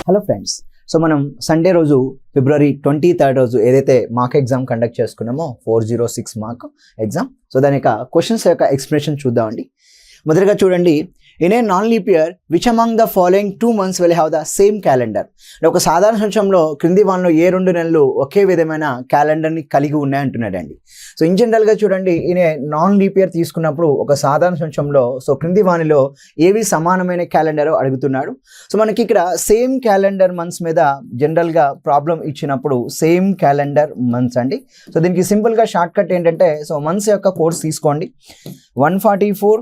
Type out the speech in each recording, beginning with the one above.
Hello friends, so మనం Sunday రోజు ఫిబ్రవరి 23 రోజు ఏదైతే మార్క్ ఎగ్జామ్ కండక్ట్ చేసుకున్నామో 406 మార్క్ ఎగ్జామ్, సో దాని యొక్క క్వశ్చన్స్ యొక్క ఎక్స్ప్లెనేషన్ చూద్దామండి. మొదటగా చూడండి, in a non leap year which among the following 2 months will have the same calendar. ఒక సాధారణ సంవత్సరంలో క్రింది వారంలో ఏ 2 నెలలు ఒకే విధమైన క్యాలెండర్ని కలిగి ఉన్నాయంటున్నాడండి. సో ఇన్ జనరల్గా చూడండి, in a non leap year తీసుకున్నప్పుడు ఒక సాధారణ సంవత్సరంలో సో క్రింది వానిలో ఏవి సమానమైన క్యాలెండర్ అడుగుతున్నాడు. సో మనకి ఇక్కడ సేమ్ క్యాలెండర్ మంత్స్ మీద జనరల్గా ప్రాబ్లం ఇచ్చినప్పుడు సేమ్ క్యాలెండర్ మంత్స్ అండి. సో దీనికి సింపుల్గా షార్ట్ కట్ ఏంటంటే, సో మంత్స్ యొక్క కోర్స్ తీసుకోండి. 144,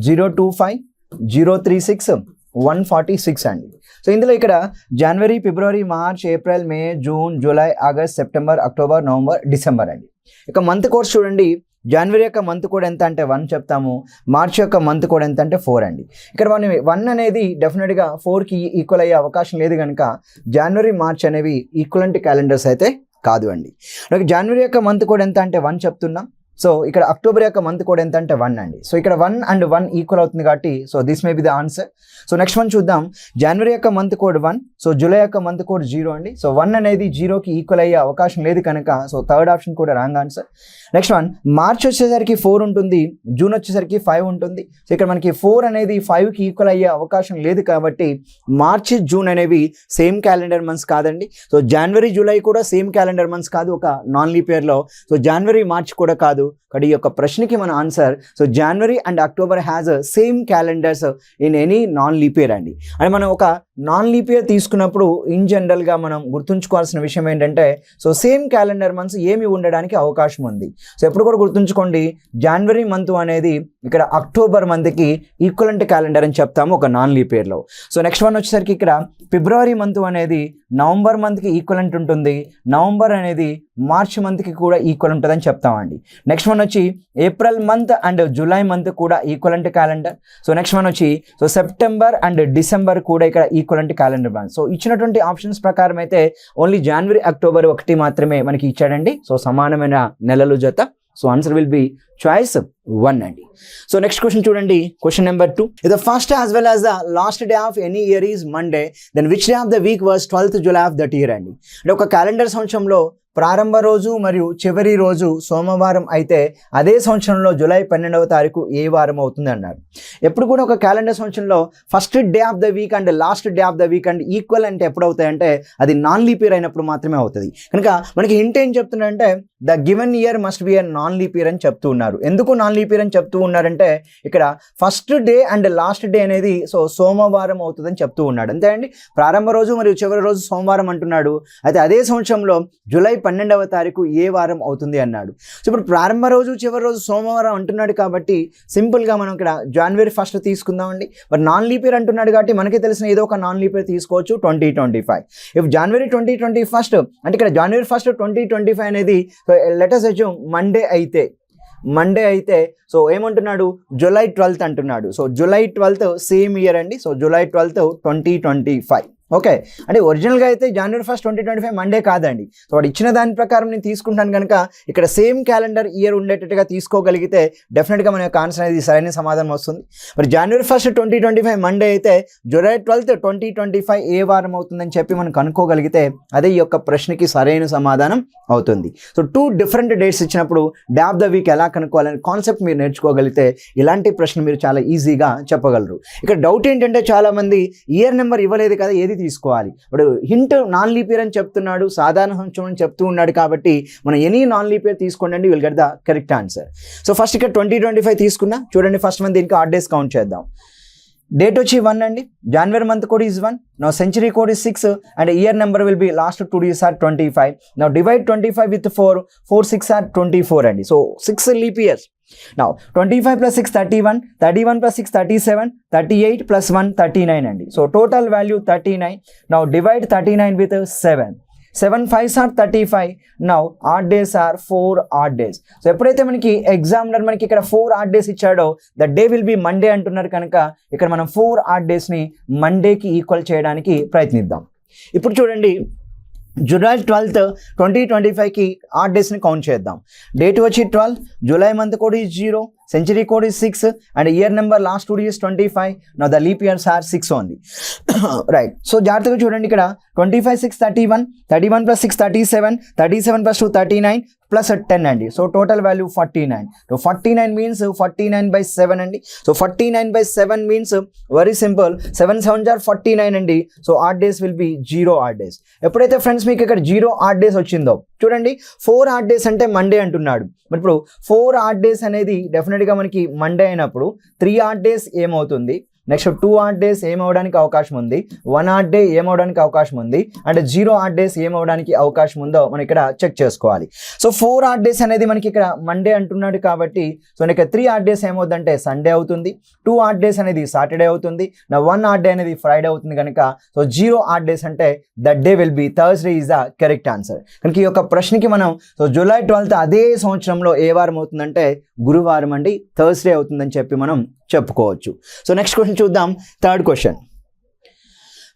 025, 036, 146 అండి. సో ఇందులో ఇక్కడ జనవరి, ఫిబ్రవరి, March, April, May, June, July, August, September, October, November, December అండి. ఇక మంత్ కోర్స్ చూడండి, జనవరి యొక్క మంత్ కోడ్ ఎంత అంటే 1 చెప్తాము, మార్చ్ యొక్క మంత్ కోడ్ ఎంత అంటే 4 అండి. ఇక్కడ మనం 1 అనేది డెఫినెట్గా 4కి ఈక్వల్ అయ్యే అవకాశం లేదు కనుక జనవరి, మార్చ్ అనేవి ఈక్వలెంట్ క్యాలెండర్స్ అయితే కాదు అండి. జనవరి యొక్క మంత్ కోడ్ ఎంత అంటే 1 చెప్తున్నాం. సో ఇక్కడ అక్టోబర్ యొక్క మంత్ కోడ్ ఎంత అంటే 1 అండి. సో ఇక్కడ 1 and 1 ఈక్వల్ అవుతుంది కాబట్టి so this may be the answer. So next one చూద్దాం. జనవరి యొక్క మంత్ కోడ్ 1, సో జూలై యొక్క మంత్ కోడ్ 0 అండి. సో 1 అనేది 0కి ఈక్వల్ అయ్యే అవకాశం లేదు కనుక సో థర్డ్ ఆప్షన్ కూడా wrong answer. Next one, March వచ్చేసరికి 4 ఉంటుంది, జూన్ వచ్చేసరికి 5 ఉంటుంది. సో ఇక్కడ మనకి 4 అనేది 5కి ఈక్వల్ అయ్యే అవకాశం లేదు కాబట్టి మార్చి, జూన్ అనేవి సేమ్ క్యాలెండర్ మంత్స్ కాదండి. సో జనవరి, జూలై కూడా సేమ్ క్యాలెండర్ మంత్స్ కాదు ఒక నాన్ లీప్ ఇయర్లో. సో జనవరి, మార్చ్ కూడా కాదు. కానీ ఈ యొక్క ప్రశ్నకి మన answer so January and October has same calendars in any non leap year అండి. అని మనం ఒక నాన్ లీప్ ఇయర్ తీసుకున్నప్పుడు ఇన్ జనరల్గా మనం గుర్తుంచుకోవాల్సిన విషయం ఏంటంటే, సో సేమ్ క్యాలెండర్ మంత్స్ ఏమి ఉండడానికి అవకాశం ఉంది. సో ఎప్పుడు కూడా గుర్తుంచుకోండి, జనవరి మంత్ అనేది ఇక్కడ అక్టోబర్ మంత్కి ఈక్వలెంట్ క్యాలెండర్ అని చెప్తాము ఒక నాన్ లీప్ ఇయర్లో. సో నెక్స్ట్ వన్ వచ్చేసరికి ఇక్కడ ఫిబ్రవరి మంత్ అనేది నవంబర్ మంత్కి ఈక్వలెంట్ ఉంటుంది, నవంబర్ అనేది మార్చ్ మంత్కి కూడా ఈక్వల్ ఉంటుందని చెప్తామండి. నెక్స్ట్ వన్ వచ్చి April month and July month కూడా equivalent calendar. So next one వచ్చి సో సెప్టెంబర్ అండ్ డిసెంబర్ కూడా ఇక్కడ ఈక్వలెంట్ క్యాలెండర్ మంత్. సో ఇచ్చినటువంటి ఆప్షన్స్ ప్రకారం అయితే ఓన్లీ జనవరి, అక్టోబర్ 1 మాత్రమే మనకి ఇచ్చాడండి. సో సమానమైన నెలలు జత. So answer will be choice 1 అండి. సో నెక్స్ట్ క్వశ్చన్ చూడండి, question number 2. If the first as well as the last day of any year is Monday, then which day of the week was 12th July of that year అండి. అంటే ఒక calendar సంవత్సరంలో ప్రారంభ రోజు మరియు చివరి రోజు సోమవారం అయితే అదే సంవత్సరంలో జూలై 12వ తారీఖు ఏ వారం అవుతుంది అన్నాడు. ఎప్పుడు కూడా ఒక క్యాలెండర్ సంవత్సరంలో first day of the week and last day of the week and equal అంటే ఎప్పుడు అవుతాయంటే అది నాన్ లీప్ ఇయర్ అయినప్పుడు మాత్రమే అవుతుంది. కనుక మనకి హింట్ ఏం చెప్తున్నాడంటే the given year must be a non leap year అని చెప్తూ ఉన్నారు. ఎందుకు నాన్ లీప్ ఇయర్ అని చెప్తూ ఉన్నారంటే ఇక్కడ first day and last day అనేది సో సోమవారం అవుతుందని చెప్తూ ఉన్నాడు. అంతే అండి, ప్రారంభ రోజు మరియు చివరి రోజు సోమవారం అంటున్నాడు. అయితే అదే సంవత్సరంలో జూలై 12వ తారీఖు ఏ వారం అవుతుంది అన్నాడు. సో ఇప్పుడు ప్రారంభ రోజు చివరి రోజు సోమవారం అంటున్నాడు కాబట్టి సింపుల్గా మనం ఇక్కడ జనవరి 1 తీసుకుందామండి. మరి నాన్ లీప్ ఇయర్ అంటున్నాడు కాబట్టి మనకి తెలిసిన ఏదో ఒక నాన్ లీప్ ఇయర్ తీసుకోవచ్చు 2025. ఇఫ్ జనవరి 2021 అంటే ఇక్కడ జనవరి 1, 2025 అనేది లెట్ us assume మండే అయితే సో ఏమంటున్నాడు జూలై 12th అంటున్నాడు. So July 12th same year అండి. So July 12th 2025. ఓకే, అంటే ఒరిజినల్గా అయితే జనవరి 1, 2025 మండే కాదండి. సో వాడు ఇచ్చిన దాని ప్రకారం నేను తీసుకుంటాను కనుక ఇక్కడ సేమ్ క్యాలెండర్ ఇయర్ ఉండేటట్టుగా తీసుకోగలిగితే డెఫినెట్గా మన యొక్క ఆన్సర్ అనేది సరైన సమాధానం వస్తుంది. మరి జనవరి 1, 2025 మండే అయితే జూలై 12th 2025 ఏ వారం అవుతుందని చెప్పి మనం కనుక్కోగలిగితే అదే ఈ యొక్క ప్రశ్నకి సరైన సమాధానం అవుతుంది. సో 2 డిఫరెంట్ డేట్స్ ఇచ్చినప్పుడు డే ఆఫ్ ద వీక్ ఎలా కనుక్కోవాలని కాన్సెప్ట్ మీరు నేర్చుకోగలిగితే ఇలాంటి ప్రశ్న మీరు చాలా ఈజీగా చెప్పగలరు. ఇక్కడ డౌట్ ఏంటంటే చాలామంది ఇయర్ నెంబర్ ఇవ్వలేదు కదా, ఏది తీసుకోవాలి. ఇప్పుడు హింట్ నాన్ లీప్ ఇయర్ అని చెప్తున్నాడు, సాధారణ సంవత్సరం అని చెప్తూ ఉన్నాడు కాబట్టి మనం ఎనీ నాన్ లీప్ ఇయర్ తీసుకోండి, will get the correct answer. So first ఇక్కడ 2025 తీసుకున్నా చూడండి. ఫస్ట్ మంత్ దీనికి 8 days కౌంట్ చేద్దాం. డేట్ వచ్చి 1 అండి, January month code is 1, now century code is 6 and year number will be last 2 digits are 25. Now divide 25 with 4, 4 6 are 24 అండి. So 6 leap years. Now 25 plus 6 31, 31 plus 6 37, 38 plus 1 39 అండి. So total value 39. Now divide 39 with 7. 7 5s are 35. Now odd days are 4 odd days. So ఎప్పుడైతే మనకి examiner మనకి ఇక్కడ 4 odd days ఇచ్చాడో the day will be Monday అంటున్నారు కనుక ఇక్కడ మనం 4 odd daysని మండేకి ఈక్వల్ చేయడానికి ప్రయత్నిద్దాం. ఇప్పుడు చూడండి, జూలై 12th 2025కి 8 daysని కౌంట్ చేద్దాం. డేట్ వచ్చి 12, July month code is 0, century code is 6 and year number last 2 is 25. Now the leap years are 6 only. Right. So జాగ్రత్తగా చూడండి ఇక్కడ 25 6 31, 31 plus 6 37, 37 plus 2 39 plus 10 అండి. So total value 49. So 49 means 49/7 అండి. So 49/7 means very simple, 7 7s are 49 అండి. So odd days will be 0 odd days. ఎప్పుడైతే friends మీకు ఇక్కడ 0 odd days వచ్చిందో చూడండి, 4 ఆడ్ డేస్ అంటే మండే అంటున్నాడు. మరి ఇప్పుడు 4 ఆడ్ డేస్ అనేది డెఫినెట్గా మనకి మండే అయినప్పుడు 3 ఆడ్ డేస్ ఏమవుతుంది, నెక్స్ట్ 2 ఆడ్ డేస్ ఏమవడానికి అవకాశం ఉంది, 1 ఆడ్ డే ఏమవడానికి అవకాశం ఉంది, అండ్ 0 ఆడ్ డేస్ ఏమవడానికి అవకాశం ఉందో మనం ఇక్కడ చెక్ చేసుకోవాలి. సో 4 ఆడ్ డేస్ అనేది మనకి ఇక్కడ మండే అంటున్నాడు కాబట్టి సో ఇక్కడ 3 ఆడ్ డేస్ ఏమవుతుందంటే సండే అవుతుంది, 2 ఆడ్ డేస్ అనేది సాటర్డే అవుతుంది, నా 1 ఆడ్ డే అనేది ఫ్రైడే అవుతుంది కనుక సో 0 ఆడ్ డేస్ అంటే that day will be Thursday is the correct answer. కనుక ఈ యొక్క ప్రశ్నకి మనం సో జూలై 12th అదే సంవత్సరంలో ఏ వారం అవుతుందంటే గురువారం అండి, థర్స్డే అవుతుందని చెప్పి మనం చెప్పుకోవచ్చు. సో నెక్స్ట్ క్వశ్చన్ చూద్దాం. Third question,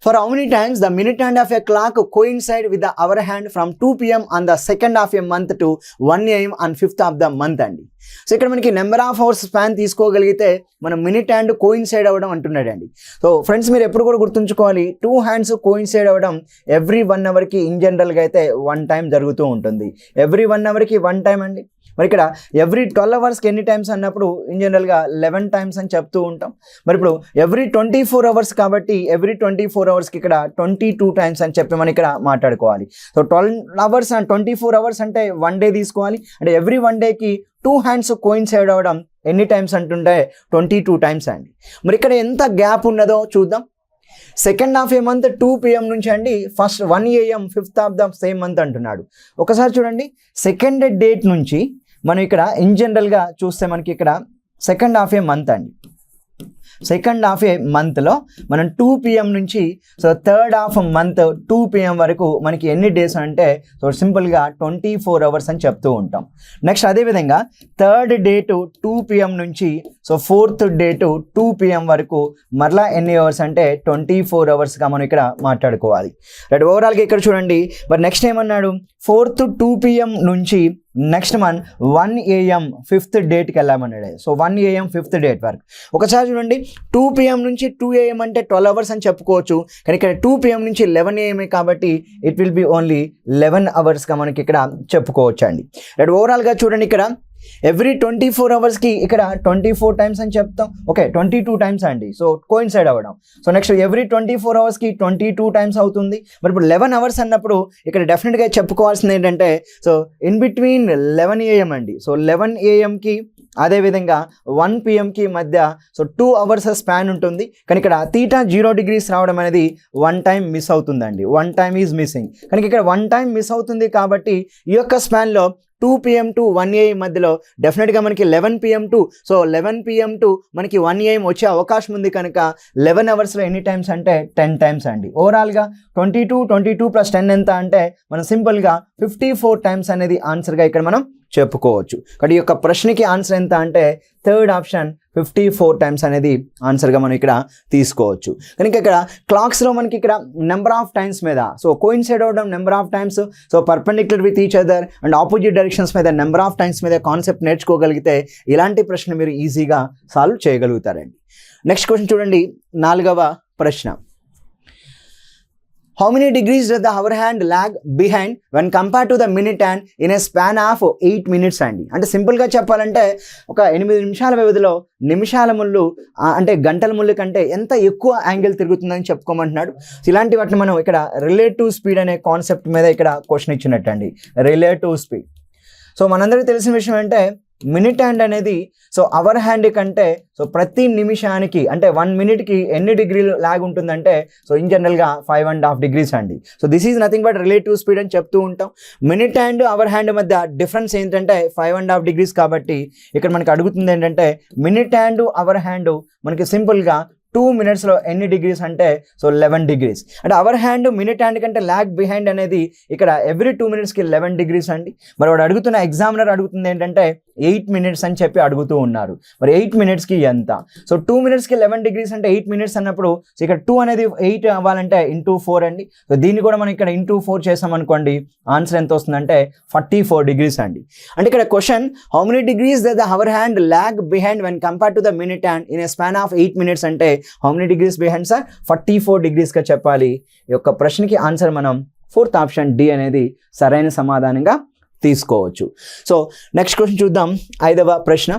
for how many times the minute hand of a clock coincide with the hour hand from 2 p.m. on the second of a month to 1 a.m. on 5th of the month అండి. So ఇక్కడ మనకి number of hours span తీసుకోగలిగితే మనం minute hand coincide అవ్వడం అంటున్నాడు అండి. So friends మీరు ఎప్పుడు కూడా గుర్తుంచుకోవాలి, 2 హ్యాండ్స్ కోయిన్సైడ్ అవ్వడం ఎవ్రీ 1 అవర్కి ఇన్ జనరల్గా అయితే 1 టైం జరుగుతూ ఉంటుంది. ఎవ్రీ 1 అవర్కి 1 టైం అండి. మరి ఇక్కడ ఎవ్రీ 12 అవర్స్కి ఎన్ని టైమ్స్ అన్నప్పుడు ఇన్ జనరల్గా 11 టైమ్స్ అని చెప్తూ ఉంటాం. మరి ఇప్పుడు ఎవ్రీ 24 అవర్స్ కాబట్టి ఎవ్రీ 24 అవర్స్కి ఇక్కడ 22 టైమ్స్ అని చెప్పి మనం ఇక్కడ మాట్లాడుకోవాలి. సో 12 అవర్స్ అండ్ 24 అవర్స్ అంటే 1 డే తీసుకోవాలి. అంటే ఎవ్రీ 1 డేకి 2 హ్యాండ్స్ కోయిన్సైడ్ అవ్వడం ఎన్ని టైమ్స్ అంటుంటే 22 టైమ్స్ అండి. మరి ఇక్కడ ఎంత గ్యాప్ ఉన్నదో చూద్దాం. సెకండ్ హాఫ్ ఏ మంత్ 2 PM నుంచి అండి, first 1 AM 5th of the same month అంటున్నాడు. ఒకసారి చూడండి, సెకండ్ డేట్ నుంచి మనం ఇక్కడ ఇన్ జనరల్గా చూస్తే మనకి ఇక్కడ సెకండ్ హాఫ్ ఏ మంత్ అండి. సెకండ్ హాఫ్ ఏ మంత్లో మనం 2 PM నుంచి so third half month 2 PM వరకు మనకి ఎన్ని డేస్ అంటే సో సింపుల్గా 24 అవర్స్ అని చెప్తూ ఉంటాం. నెక్స్ట్ అదేవిధంగా థర్డ్ డేట్ 2 PM నుంచి సో ఫోర్త్ డేట్ 2 PM వరకు మరలా ఎన్ని అవర్స్ అంటే 24 అవర్స్గా మనం ఇక్కడ మాట్లాడుకోవాలి. రైట్, ఓవరాల్గా ఇక్కడ చూడండి. మరి నెక్స్ట్ ఏమన్నాడు, 4th 2 PM నుంచి నెక్స్ట్ మంత్ 1 AM 5th డేట్కి వెళ్ళామన్నాడు. సో 1 AM 5th డేట్ వరకు. ఒకసారి చూడండి, 2 PM నుంచి 2 AM అంటే 12 అవర్స్ అని చెప్పుకోవచ్చు. కానీ ఇక్కడ 2 PM నుంచి 11 AM కాబట్టి ఇట్ విల్ బి ఓన్లీ 11 అవర్స్గా మనకి ఇక్కడ చెప్పుకోవచ్చు అండి. రైట్, ఓవరాల్గా చూడండి ఇక్కడ ఎవ్రీ 24 అవర్స్కి ఇక్కడ 24 టైమ్స్ అని చెప్తాం. ఓకే, 22 టైమ్స్ అండి. సో కోయిన్సైడ్ అవ్వడం. సో నెక్స్ట్ ఎవ్రీ 24 అవర్స్కి 22 టైమ్స్ అవుతుంది. మరి ఇప్పుడు 11 అవర్స్ అన్నప్పుడు ఇక్కడ డెఫినెట్గా చెప్పుకోవాల్సింది ఏంటంటే సో ఇన్ బిట్వీన్ 11 AM అండి. సో 11 AMకి అదేవిధంగా 1 PMకి మధ్య సో 2 అవర్స్ స్పాన్ ఉంటుంది. కానీ ఇక్కడ తీటా 0 degrees రావడం అనేది 1 టైం మిస్ అవుతుందండి. 1 టైం ఈజ్ మిస్సింగ్. కనుక ఇక్కడ 1 టైం మిస్ అవుతుంది కాబట్టి ఈ యొక్క స్పాన్లో 2 PM to 1 AM మధ్యలో డెఫినెట్గా మనకి 11 PM to so 11 PM to మనకి 1 AM వచ్చే అవకాశం ఉంది. కనుక 11 అవర్స్లో ఎన్ని టైమ్స్ అంటే 10 టైమ్స్ అండి. ఓవరాల్గా 22 ప్లస్ 10 ఎంత అంటే మనం సింపుల్గా 54 టైమ్స్ అనేది ఆన్సర్గా ఇక్కడ మనం చెప్పుకోవచ్చు. కానీ ఈ యొక్క ప్రశ్నకి ఆన్సర్ ఎంత అంటే థర్డ్ ఆప్షన్ 54 టైమ్స్ అనేది ఆన్సర్గా మనం ఇక్కడ తీసుకోవచ్చు. కనుక ఇక్కడ క్లాక్స్లో మనకి ఇక్కడ నెంబర్ ఆఫ్ టైమ్స్ మీద సో కోయిన్సైడ్ అవ్వడం number of times, so perpendicular with each other and opposite directions మీద నెంబర్ ఆఫ్ టైమ్స్ మీద కాన్సెప్ట్ నేర్చుకోగలిగితే ఇలాంటి ప్రశ్న మీరు ఈజీగా సాల్వ్ చేయగలుగుతారండి. నెక్స్ట్ క్వశ్చన్ చూడండి, 4వ ప్రశ్న. How many degrees does the hour hand lag behind when compared to the minute hand in a span of 8 minutes అండి. అంటే సింపుల్గా చెప్పాలంటే ఒక 8 నిమిషాల వ్యవధిలో నిమిషాల ముళ్ళు అంటే గంటల ముళ్ళు కంటే ఎంత ఎక్కువ యాంగిల్ తిరుగుతుందని చెప్పుకోమంటున్నాడు. ఇలాంటి వాటిని మనం ఇక్కడ రిలేటివ్ స్పీడ్ అనే కాన్సెప్ట్ మీద ఇక్కడ క్వశ్చన్ ఇచ్చినట్టు అండి. Relative speed. సో మనందరికీ తెలిసిన విషయం అంటే మినిట్ హ్యాండ్ అనేది సో అవర్ హ్యాండ్ కంటే సో ప్రతి నిమిషానికి అంటే 1 మినిట్కి ఎన్ని డిగ్రీలు లాగ్ ఉంటుందంటే సో ఇన్ జనరల్గా 5.5 degrees అండి. So this is nothing but relative speed అని చెప్తూ ఉంటాం. మినిట్ హ్యాండ్ అవర్ హ్యాండ్ మధ్య డిఫరెన్స్ ఏంటంటే 5.5 degrees కాబట్టి ఇక్కడ మనకి అడుగుతుంది ఏంటంటే మినిట్ హ్యాండ్ అవర్ హ్యాండ్ మనకి సింపుల్గా 2 minutesలో ఎన్ని డిగ్రీస్ అంటే సో 11 degrees. అంటే అవర్ హ్యాండ్ మినిట్ హ్యాండ్ కంటే ల్యాగ్ బిహైండ్ అనేది ఇక్కడ ఎవ్రీ 2 minutesకి 11 degrees అండి. మరి వాడు అడుగుతున్న ఎగ్జామినర్ అడుగుతుంది ఏంటంటే 8 minutes అని చెప్పి అడుగుతూ ఉన్నారు. మరి 8 minutesకి ఎంత? సో 2 minutesకి 11 degrees అంటే 8 minutes అన్నప్పుడు సో ఇక్కడ 2 అనేది 8 అవ్వాలంటే ఇంటూ 4 అండి. సో దీన్ని కూడా మనం ఇక్కడ ఇంటూ 4 చేసామనుకోండి ఆన్సర్ ఎంత వస్తుందంటే 44 degrees అండి. అంటే ఇక్కడ question how many degrees the hour hand lag behind when compare to the minute hand in a span of 8 minutes అంటే how many degrees behind sir? 44 degrees గా చెప్పాలి. ఈ యొక్క ప్రశ్నకి ఆన్సర్ మనం 4th ఆప్షన్ డి అనేది సరైన సమాధానంగా తీసుకోవచ్చు. సో నెక్స్ట్ క్వశ్చన్ చూద్దాం. 5వ ప్రశ్న.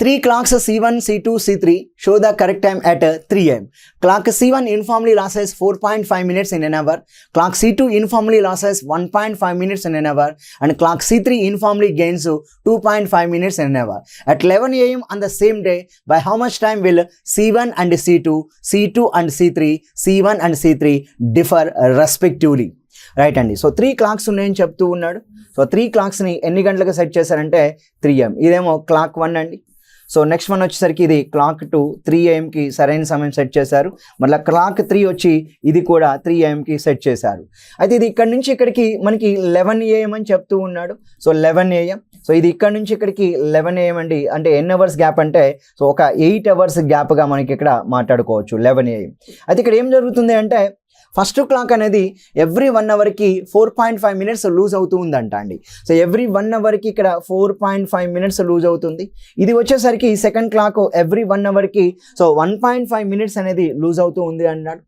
3 clocks C1, C2, C3 show the correct time at 3 am. Clock C1 uniformly losses 4.5 minutes in an hour. Clock C2 uniformly losses 1.5 minutes in an hour. And clock C3 uniformly gains 2.5 minutes in an hour. At 11 am on the same day, by how much time will C1 and C2, C2 and C3, C1 and C3 differ respectively? Right అండి. So 3 clocks ఉన్నాయని చెప్తూ ఉన్నాడు. So 3 clocksని ఎన్ని గంటలకు set చేశారంటే 3 am. ఇదేమో clock 1 అండి. So next one వచ్చేసరికి ఇది clock 2 3 amకి సరైన సమయం సెట్ చేశారు. మళ్ళీ clock 3 వచ్చి ఇది కూడా 3 amకి సెట్ చేశారు. అయితే ఇది ఇక్కడ నుంచి ఇక్కడికి మనకి 11 am అని చెప్తూ ఉన్నాడు. So 11 am. సో ఇది ఇక్కడ నుంచి ఇక్కడికి 11 am అండి. అంటే ఎన్ని అవర్స్ గ్యాప్ అంటే సో ఒక 8 hours గ్యాప్గా మనకి ఇక్కడ మాట్లాడుకోవచ్చు 11 am. అయితే ఇక్కడ ఏం జరుగుతుంది అంటే ఫస్ట్ క్లాక్ అనేది ఎవ్రీ 1 అవర్కి 4.5 minutes లూజ్ అవుతూ ఉందంట అండి. సో ఎవ్రీ 1 అవర్కి ఇక్కడ 4.5 minutes లూజ్ అవుతుంది. ఇది వచ్చేసరికి సెకండ్ క్లాక్ ఎవ్రీ 1 అవర్కి సో 1.5 minutes అనేది లూజ్ అవుతూ ఉంది అన్నాడు.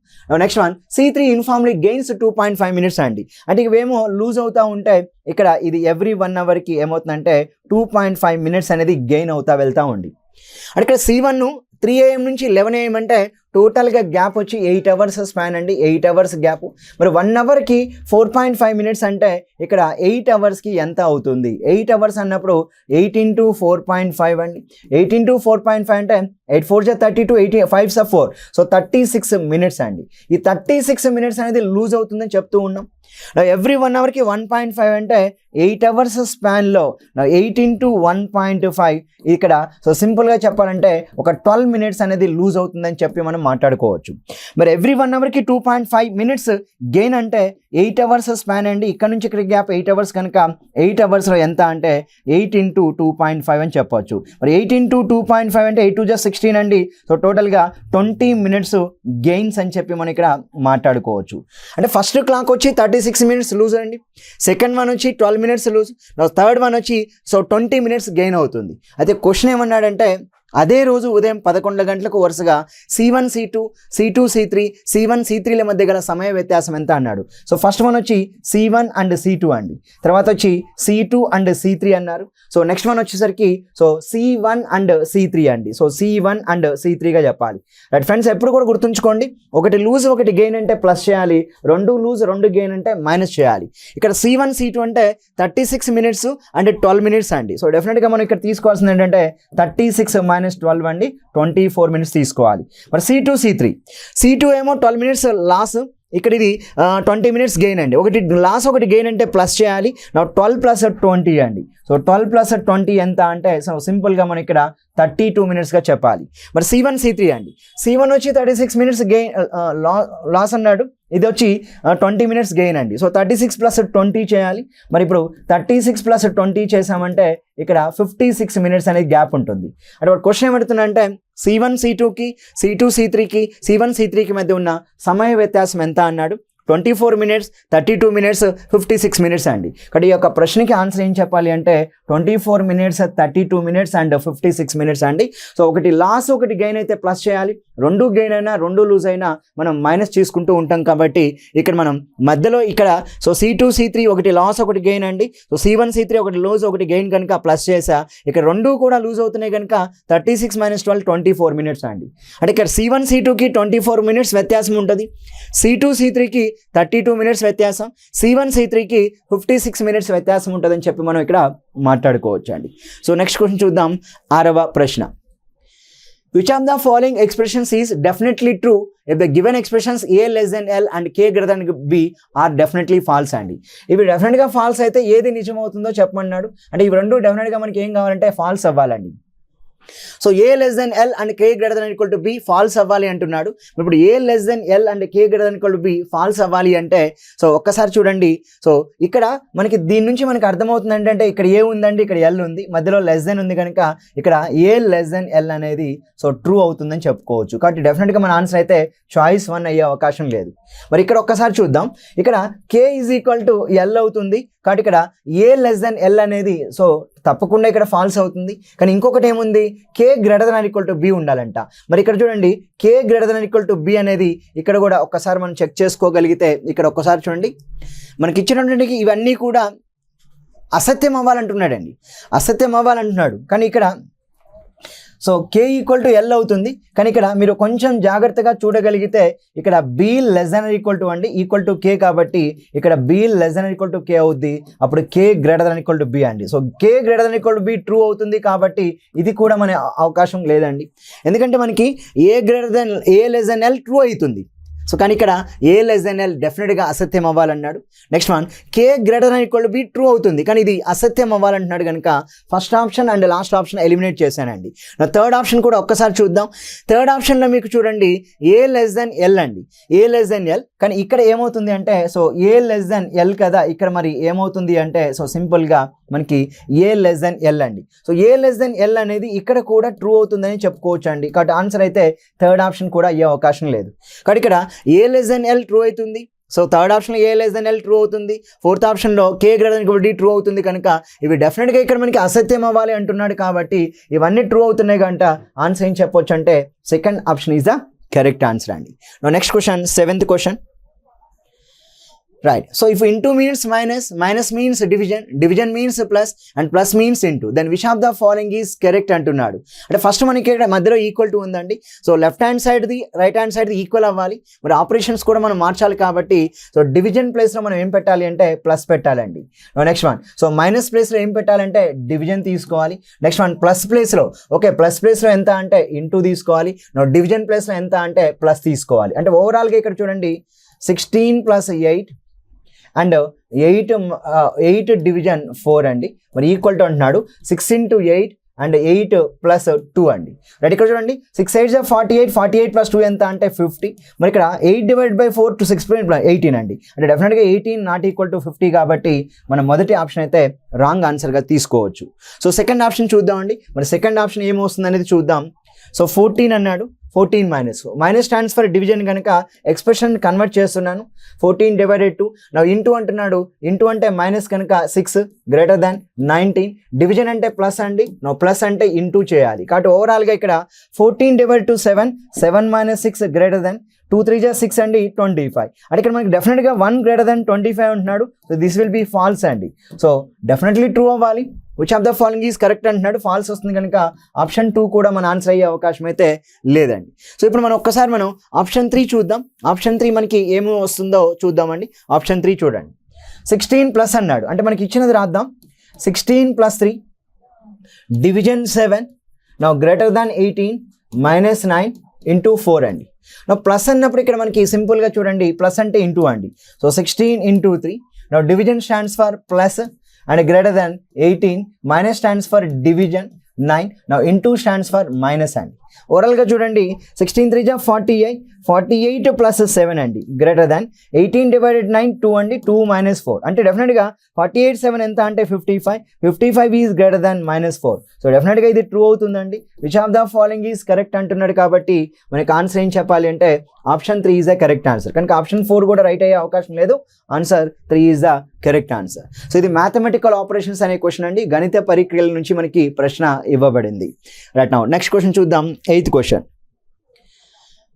Next one C3 uniformly gains 2.5 minutes అండి. అంటే ఇవేమో లూజ్ అవుతూ ఉంటే ఇక్కడ ఇది ఎవ్రీ 1 అవర్కి ఏమవుతుందంటే 2.5 minutes అనేది గెయిన్ అవుతా వెళ్తూ ఉంది. అంటే ఇక్కడ C1 3 am నుంచి 11 am అంటే టోటల్గా గ్యాప్ వచ్చి 8 hours స్పాన్ అండి. 8 hours గ్యాప్. మరి 1 అవర్కి 4.5 minutes అంటే ఇక్కడ 8 hoursకి ఎంత అవుతుంది? 8 hours అన్నప్పుడు 8 into 4.5 అండి. 8 into 4.5 అంటే 8 4 32 8 5 4 సో 36 minutes అండి. ఈ 36 minutes అనేది లూజ్ అవుతుందని చెప్తూ ఉన్నాం. ఎవ్రీ 1 అవర్కి 1.5 అంటే 8 hours స్పాన్లో 8 into 1.5 ఇక్కడ సో సింపుల్గా చెప్పాలంటే ఒక 12 minutes అనేది లూజ్ అవుతుందని చెప్పి మనం మాట్లాడుకోవచ్చు. మరి ఎవ్రీ 1 అవర్కి 2.5 minutes గెయిన్ అంటే 8 hours స్పాన్ అండి. ఇక్కడ నుంచి ఇక్కడ గ్యాప్ 8 hours కనుక 8 hoursలో ఎంత అంటే 8 into 2.5 అని చెప్పవచ్చు. మరి 8 into 2.5 అంటే 8 2 16 అండి. సో టోటల్గా 20 minutes గెయిన్స్ అని చెప్పి మనం ఇక్కడ మాట్లాడుకోవచ్చు. అంటే ఫస్ట్ క్లాక్ వచ్చి 36 minutes లూజ్ అండి. సెకండ్ వన్ వచ్చి 12 minutes లూజ్. థర్డ్ వన్ వచ్చి సో 20 minutes గెయిన్ అవుతుంది. అయితే క్వశ్చన్ ఏమన్నాడంటే అదే రోజు ఉదయం 11 గంటలకు వరుసగా C1 C2 C2 C3 C1 C3ల మధ్య గల సమయ వ్యత్యాసం ఎంత అన్నాడు. సో ఫస్ట్ వన్ వచ్చి C1 and C2 అండి. తర్వాత వచ్చి C2 and C3 అన్నారు. సో నెక్స్ట్ వన్ వచ్చేసరికి సో C1 and C3 అండి. సో C1 and C3గా చెప్పాలి. రైట్ ఫ్రెండ్స్, ఎప్పుడు కూడా గుర్తుంచుకోండి, ఒకటి లూజ్ ఒకటి గెయిన్ అంటే ప్లస్ చేయాలి, 2 లూజ్ 2 గెయిన్ అంటే మైనస్ చేయాలి. ఇక్కడ C1 C2 అంటే 36 minutes and 12 minutes అండి. సో డెఫినెట్గా మనం ఇక్కడ తీసుకోవాల్సింది ఏంటంటే 36 minus 12 అండి, 24 minutes తీసుకోవాలి. మరి C2 C3 ఏమో 12 minutes లాస్, ఇక్కడ ఇది 20 minutes గెయిన్ అండి. ఒకటి లాస్ ఒకటి గెయిన్ అంటే ప్లస్ చేయాలి. 12 + 20 అండి. సో 12 + 20 ఎంత అంటే సో సింపుల్గా మనం ఇక్కడ 32 minutesగా చెప్పాలి. మరి C1 C3 అండి. C1 వచ్చి 36 minutes గెయిన్ లాస్ అన్నాడు. ఇది వచ్చి 20 minutes గెయిన్ అండి. సో 36 + 20 చేయాలి. మరి ఇప్పుడు 36 + 20 చేసామంటే ఇక్కడ 56 minutes అనేది గ్యాప్ ఉంటుంది. అంటే వాడు క్వశ్చన్ ఏమడుతున్నా అంటే C1 C2కి C2 C3కి C1 C3కి మధ్య ఉన్న సమయ వ్యత్యాసం ఎంత అన్నాడు. 24 minutes 32 minutes 56 minutes అండి. ఇక్కడ ఈ యొక్క ప్రశ్నకి ఆన్సర్ ఏం చెప్పాలి అంటే 24 minutes 32 minutes and 56 minutes అండి. సో ఒకటి లాస్ ఒకటి గెయిన్ అయితే ప్లస్ చేయాలి, 2 గెయిన్ అయినా 2 లూజ్ అయినా మనం మైనస్ చేసుకుంటూ ఉంటాం. కాబట్టి ఇక్కడ మనం మధ్యలో ఇక్కడ సో C2 C3 ఒకటి లాస్ ఒకటి గెయిన్ అండి. సో C1 C3 ఒకటి లూజ్ ఒకటి గెయిన్ కనుక ప్లస్ చేసా, ఇక్కడ 2 కూడా లూజ్ అవుతున్నాయి కనుక 36 - 12 24 minutes అండి. అంటే ఇక్కడ C1 C2కి 24 minutes వ్యత్యాసం ఉంటుంది, C2 C3కి 32 minutes వ్యత్యాసం, C1 C3కి 56 minutes వ్యత్యాసం ఉంటుందని చెప్పి మనం ఇక్కడ మాట్లాడుకోవచ్చు అండి. సో నెక్స్ట్ క్వశ్చన్ చూద్దాం. 6వ ప్రశ్న. Which of the following expressions is definitely true if the given expressions a less than L and k greater than b are definitely false అండి. ఇవి డెఫినెట్గా ఫాల్స్ అయితే ఏది నిజం అవుతుందో చెప్పమన్నాడు. అంటే ఇవి రెండు డెఫినెట్గా మనకి ఏం కావాలంటే ఫాల్స్ అవ్వాలండి. So A less than L and K greater than equal to B false అవ్వాలి అంటున్నాడు. ఇప్పుడు A less than L and K greater than equal to B false అవ్వాలి అంటే సో ఒక్కసారి చూడండి. సో ఇక్కడ మనకి దీని నుంచి మనకి అర్థమవుతుంది ఏంటంటే ఇక్కడ ఏ ఉందండి, ఇక్కడ ఎల్ ఉంది, మధ్యలో లెస్ దెన్ ఉంది కనుక ఇక్కడ ఏ లెస్ దెన్ ఎల్ అనేది సో ట్రూ అవుతుందని చెప్పుకోవచ్చు. కాబట్టి డెఫినెట్గా మన ఆన్సర్ అయితే చాయిస్ 1 అయ్యే అవకాశం లేదు. మరి ఇక్కడ ఒక్కసారి చూద్దాం. ఇక్కడ K is equal to L అవుతుంది కాబట్టి ఇక్కడ ఏ లెస్ దెన్ ఎల్ అనేది సో తప్పకుండా ఇక్కడ ఫాల్స్ అవుతుంది. కానీ ఇంకొకటి ఏముంది, K greater than equal to B ఉండాలంట. మరి ఇక్కడ చూడండి K greater than equal to B అనేది ఇక్కడ కూడా ఒక్కసారి మనం చెక్ చేసుకోగలిగితే ఇక్కడ ఒక్కసారి చూడండి మనకి ఇచ్చినటువంటి ఇవన్నీ కూడా అసత్యం అవ్వాలంటున్నాడండి, అసత్యం అవ్వాలంటున్నాడు. కానీ ఇక్కడ so K equal to L అవుతుంది. కానీ ఇక్కడ మీరు కొంచెం జాగ్రత్తగా చూడగలిగితే ఇక్కడ B less than equal to అండి ఈక్వల్ టు కే కాబట్టి ఇక్కడ B less than equal to K అవుద్ది. అప్పుడు K greater than equal to B అండి. So K greater than equal to B true అవుతుంది కాబట్టి ఇది కూడా మన అవకాశం లేదండి. ఎందుకంటే మనకి A less than L true అవుతుంది. సో కానీ ఇక్కడ ఏ లెస్ దెన్ ఎల్ డెఫినెట్గా అసత్యం అవ్వాలన్నాడు. Next one K greater than equal to B true అవుతుంది కానీ ఇది అసత్యం అవ్వాలంటున్నాడు కనుక first option and last option eliminate చేశానండి. థర్డ్ ఆప్షన్ కూడా ఒక్కసారి చూద్దాం. థర్డ్ ఆప్షన్లో మీకు చూడండి ఏ లెస్ దెన్ ఎల్ అండి, ఏ లెస్ దెన్ ఎల్. కానీ ఇక్కడ ఏమవుతుంది అంటే so A less than L కదా, ఇక్కడ మరి ఏమవుతుంది అంటే సో సింపుల్గా మనకి ఏ లెస్ దెన్ ఎల్ అండి. So A less than L అనేది ఇక్కడ కూడా ట్రూ అవుతుందని చెప్పుకోవచ్చు అండి. కాబట్టి ఆన్సర్ అయితే థర్డ్ ఆప్షన్ కూడా అయ్యే అవకాశం లేదు. కాబట్టి ఇక్కడ A less than L true అవుతుంది. సో థర్డ్ ఆప్షన్లో A less than L true అవుతుంది. ఫోర్త్ ఆప్షన్లో K greater than equal to D true అవుతుంది. కనుక ఇవి డెఫినెట్గా ఇక్కడ మనకి అసత్యం అవ్వాలి అంటున్నాడు కాబట్టి ఇవన్నీ ట్రూ అవుతున్నాయి కనుక ఆన్సర్ ఏం చెప్పొచ్చు అంటే second option is the correct answer అండి. Next question, 7th question. Right. So if into means minus, minus means division, division means plus, and plus means into, then which of the following is correct అంటున్నాడు. అంటే first మనకి ఇక్కడ మధ్యలో equal to ఉందండి. So left hand సైడ్ది right hand సైడ్ది equal అవ్వాలి. మరి ఆపరేషన్స్ కూడా మనం మార్చాలి కాబట్టి సో డివిజన్ ప్లేస్లో మనం ఏం పెట్టాలి అంటే ప్లస్ పెట్టాలండి. నెక్స్ట్ వన్ సో మైనస్ ప్లేస్లో ఏం పెట్టాలంటే డివిజన్ తీసుకోవాలి. నెక్స్ట్ వన్ ప్లస్ ప్లేస్లో ఓకే ప్లస్ ప్లేస్లో ఎంత అంటే ఇంటూ తీసుకోవాలి. డివిజన్ ప్లేస్లో ఎంత అంటే ప్లస్ తీసుకోవాలి. అంటే ఓవరాల్గా ఇక్కడ చూడండి 16 + 8 అండ్ 8 డివిజన్ 4 అండి. మరి ఈక్వల్ టు అంటున్నాడు 6 × 8 అండ్ 8 + 2 అండి. రైట్ ఇక్కడ చూడండి 6 8 48, 48 + 2 ఎంత అంటే 50. మరి ఇక్కడ 8/4 to 6.18 అండి. అంటే డెఫినెట్గా 18 నాట్ ఈక్వల్ టు 50 కాబట్టి మనం మొదటి ఆప్షన్ అయితే రాంగ్ ఆన్సర్గా తీసుకోవచ్చు. సో సెకండ్ ఆప్షన్ చూద్దామండి. మరి సెకండ్ ఆప్షన్ ఏమొస్తుంది అనేది చూద్దాం. సో 14 అన్నాడు, 14 మైనస్ స్టాండ్స్ ఫర్ డివిజన్ కనుక ఎక్స్ప్రెషన్ కన్వర్ట్ చేస్తున్నాను. 14/2 నా ఇంటూ అంటున్నాడు. ఇంటూ అంటే మైనస్ కనుక 6 గ్రేటర్ దాన్ 19. డివిజన్ అంటే ప్లస్ అండి, నా ప్లస్ అంటే ఇంటూ చేయాలి. కాబట్టి ఓవరాల్గా ఇక్కడ 14/2 7, 7 - 6 గ్రేటర్ దాన్ 2 3 = 6 అండి 25. అంటే ఇక్కడ మనకి డెఫినెట్గా 1 గ్రేటర్ దాన్ 25 అంటున్నాడు. So this will be false అండి. సో డెఫినెట్లీ ట్రూ అవ్వాలి. Which of the following is correct అంటున్నాడు. ఫాల్స్ వస్తుంది కనుక ఆప్షన్ 2 కూడా మన ఆన్సర్ అయ్యే అవకాశం అయితే లేదండి. సో ఇప్పుడు మనం ఒక్కసారి మనం ఆప్షన్ 3 చూద్దాం. ఆప్షన్ 3 మనకి ఏమి వస్తుందో చూద్దామండి. ఆప్షన్ 3 చూడండి 16+ అన్నాడు. అంటే మనకి ఇచ్చినది రాద్దాం. 16 + 3 డివిజన్ 7 నా గ్రేటర్ దాన్ 18 -9 × 4 అండి. నా ప్లస్ అన్నప్పుడు ఇక్కడ మనకి సింపుల్గా చూడండి ప్లస్ అంటే ఇంటూ అండి. సో 16 × 3 నా division stands for plus and greater than 18, minus stands for division 9. Now into stands for minus and ఓవరాల్గా చూడండి 16 3 = 48, 48 + 7 అండి గ్రేటర్ దాన్ 18/9 2 అండి 2 - 4 అంటే డెఫినెట్గా 48 7 ఎంత అంటే 55, 55 ఈజ్ గ్రేటర్ దాన్ -4. సో డెఫినెట్గా ఇది ట్రూ అవుతుందండి. Which of the following is correct అంటున్నాడు కాబట్టి మనకి ఆన్సర్ ఏం చెప్పాలి అంటే option 3 is the correct answer. కనుక ఆప్షన్ 4 కూడా రైట్ అయ్యే అవకాశం లేదు. Answer 3 is the correct answer. So ఇది మ్యాథమెటికల్ ఆపరేషన్స్ అనే క్వశ్చన్ అండి. గణిత పరిక్రియల నుంచి మనకి ప్రశ్న ఇవ్వబడింది. రైట్ నౌ నెక్స్ట్ క్వశ్చన్ చూద్దాం. 8th question.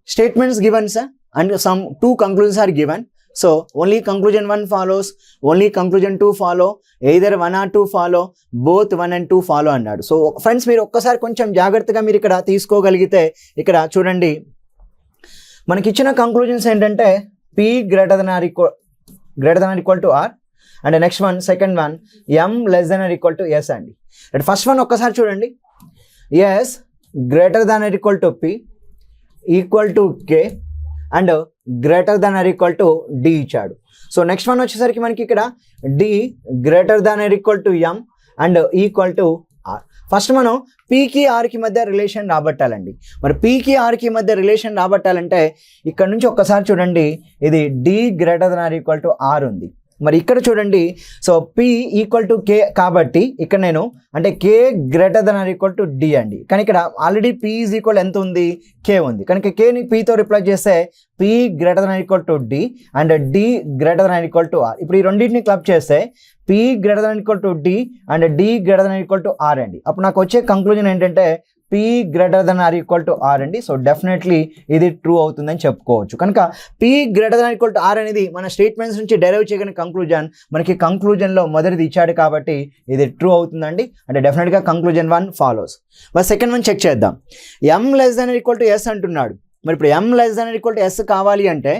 Statements given sir and some 2 conclusions are given. So only conclusion 1 follows, only conclusion 2 follow, either 1 or 2 follow, both 1 and 2 follow అన్నాడు. సో ఫ్రెండ్స్ మీరు ఒక్కసారి కొంచెం జాగ్రత్తగా మీరు ఇక్కడ తీసుకోగలిగితే ఇక్కడ చూడండి మనకి ఇచ్చిన కంక్లూజన్స్ ఏంటంటే P greater than or equal to R and next one second one M less than or equal to S అండి. ఫస్ట్ వన్ ఒక్కసారి చూడండి S greater than or equal to P equal to K and greater than or equal to D ఇచ్చాడు. So next one వచ్చేసరికి మనకి ఇక్కడ D greater than or equal to M and equal to R. First మనం పీకి ఆర్కి మధ్య relation రాబట్టాలండి. మరి పీకి ఆర్కి మధ్య రిలేషన్ రాబట్టాలంటే ఇక్కడ నుంచి ఒక్కసారి చూడండి, ఇది D greater than are equal to R ఉంది. మరి ఇక్కడ చూడండి, so P equal to K కాబట్టి ఇక్కడ నేను అంటే K greater than are equal to D అండి. కానీ ఇక్కడ ఆల్రెడీ పి ఈజ్ ఈక్వల్ ఎంత ఉంది, కే ఉంది. కనుక కేని పీతో రిప్లేస్ చేస్తే P greater than are equal to D and D greater than are equal to R. ఇప్పుడు ఈ రెండింటిని క్లబ్ చేస్తే P greater than equal to D and D greater than equal to R అండి. అప్పుడు నాకు వచ్చే కంక్లూజన్ ఏంటంటే P greater than are equal to R అండి. సో డెఫినెట్లీ ఇది ట్రూ అవుతుందని చెప్పుకోవచ్చు. కనుక P greater than are equal to R అనేది మన స్టేట్మెంట్స్ నుంచి డెరైవ్ చేయగలిగిన కంక్లూజన్. మనకి కంక్లూజన్లో మొదటిది ఇచ్చాడు కాబట్టి ఇది ట్రూ అవుతుందండి. అంటే డెఫినెట్గా కంక్లూజన్ 1 ఫాలోస్. మరి సెకండ్ వన్ చెక్ చేద్దాం. M less than equal to S అంటున్నాడు. మరి ఇప్పుడు M less than equal to S కావాలి అంటే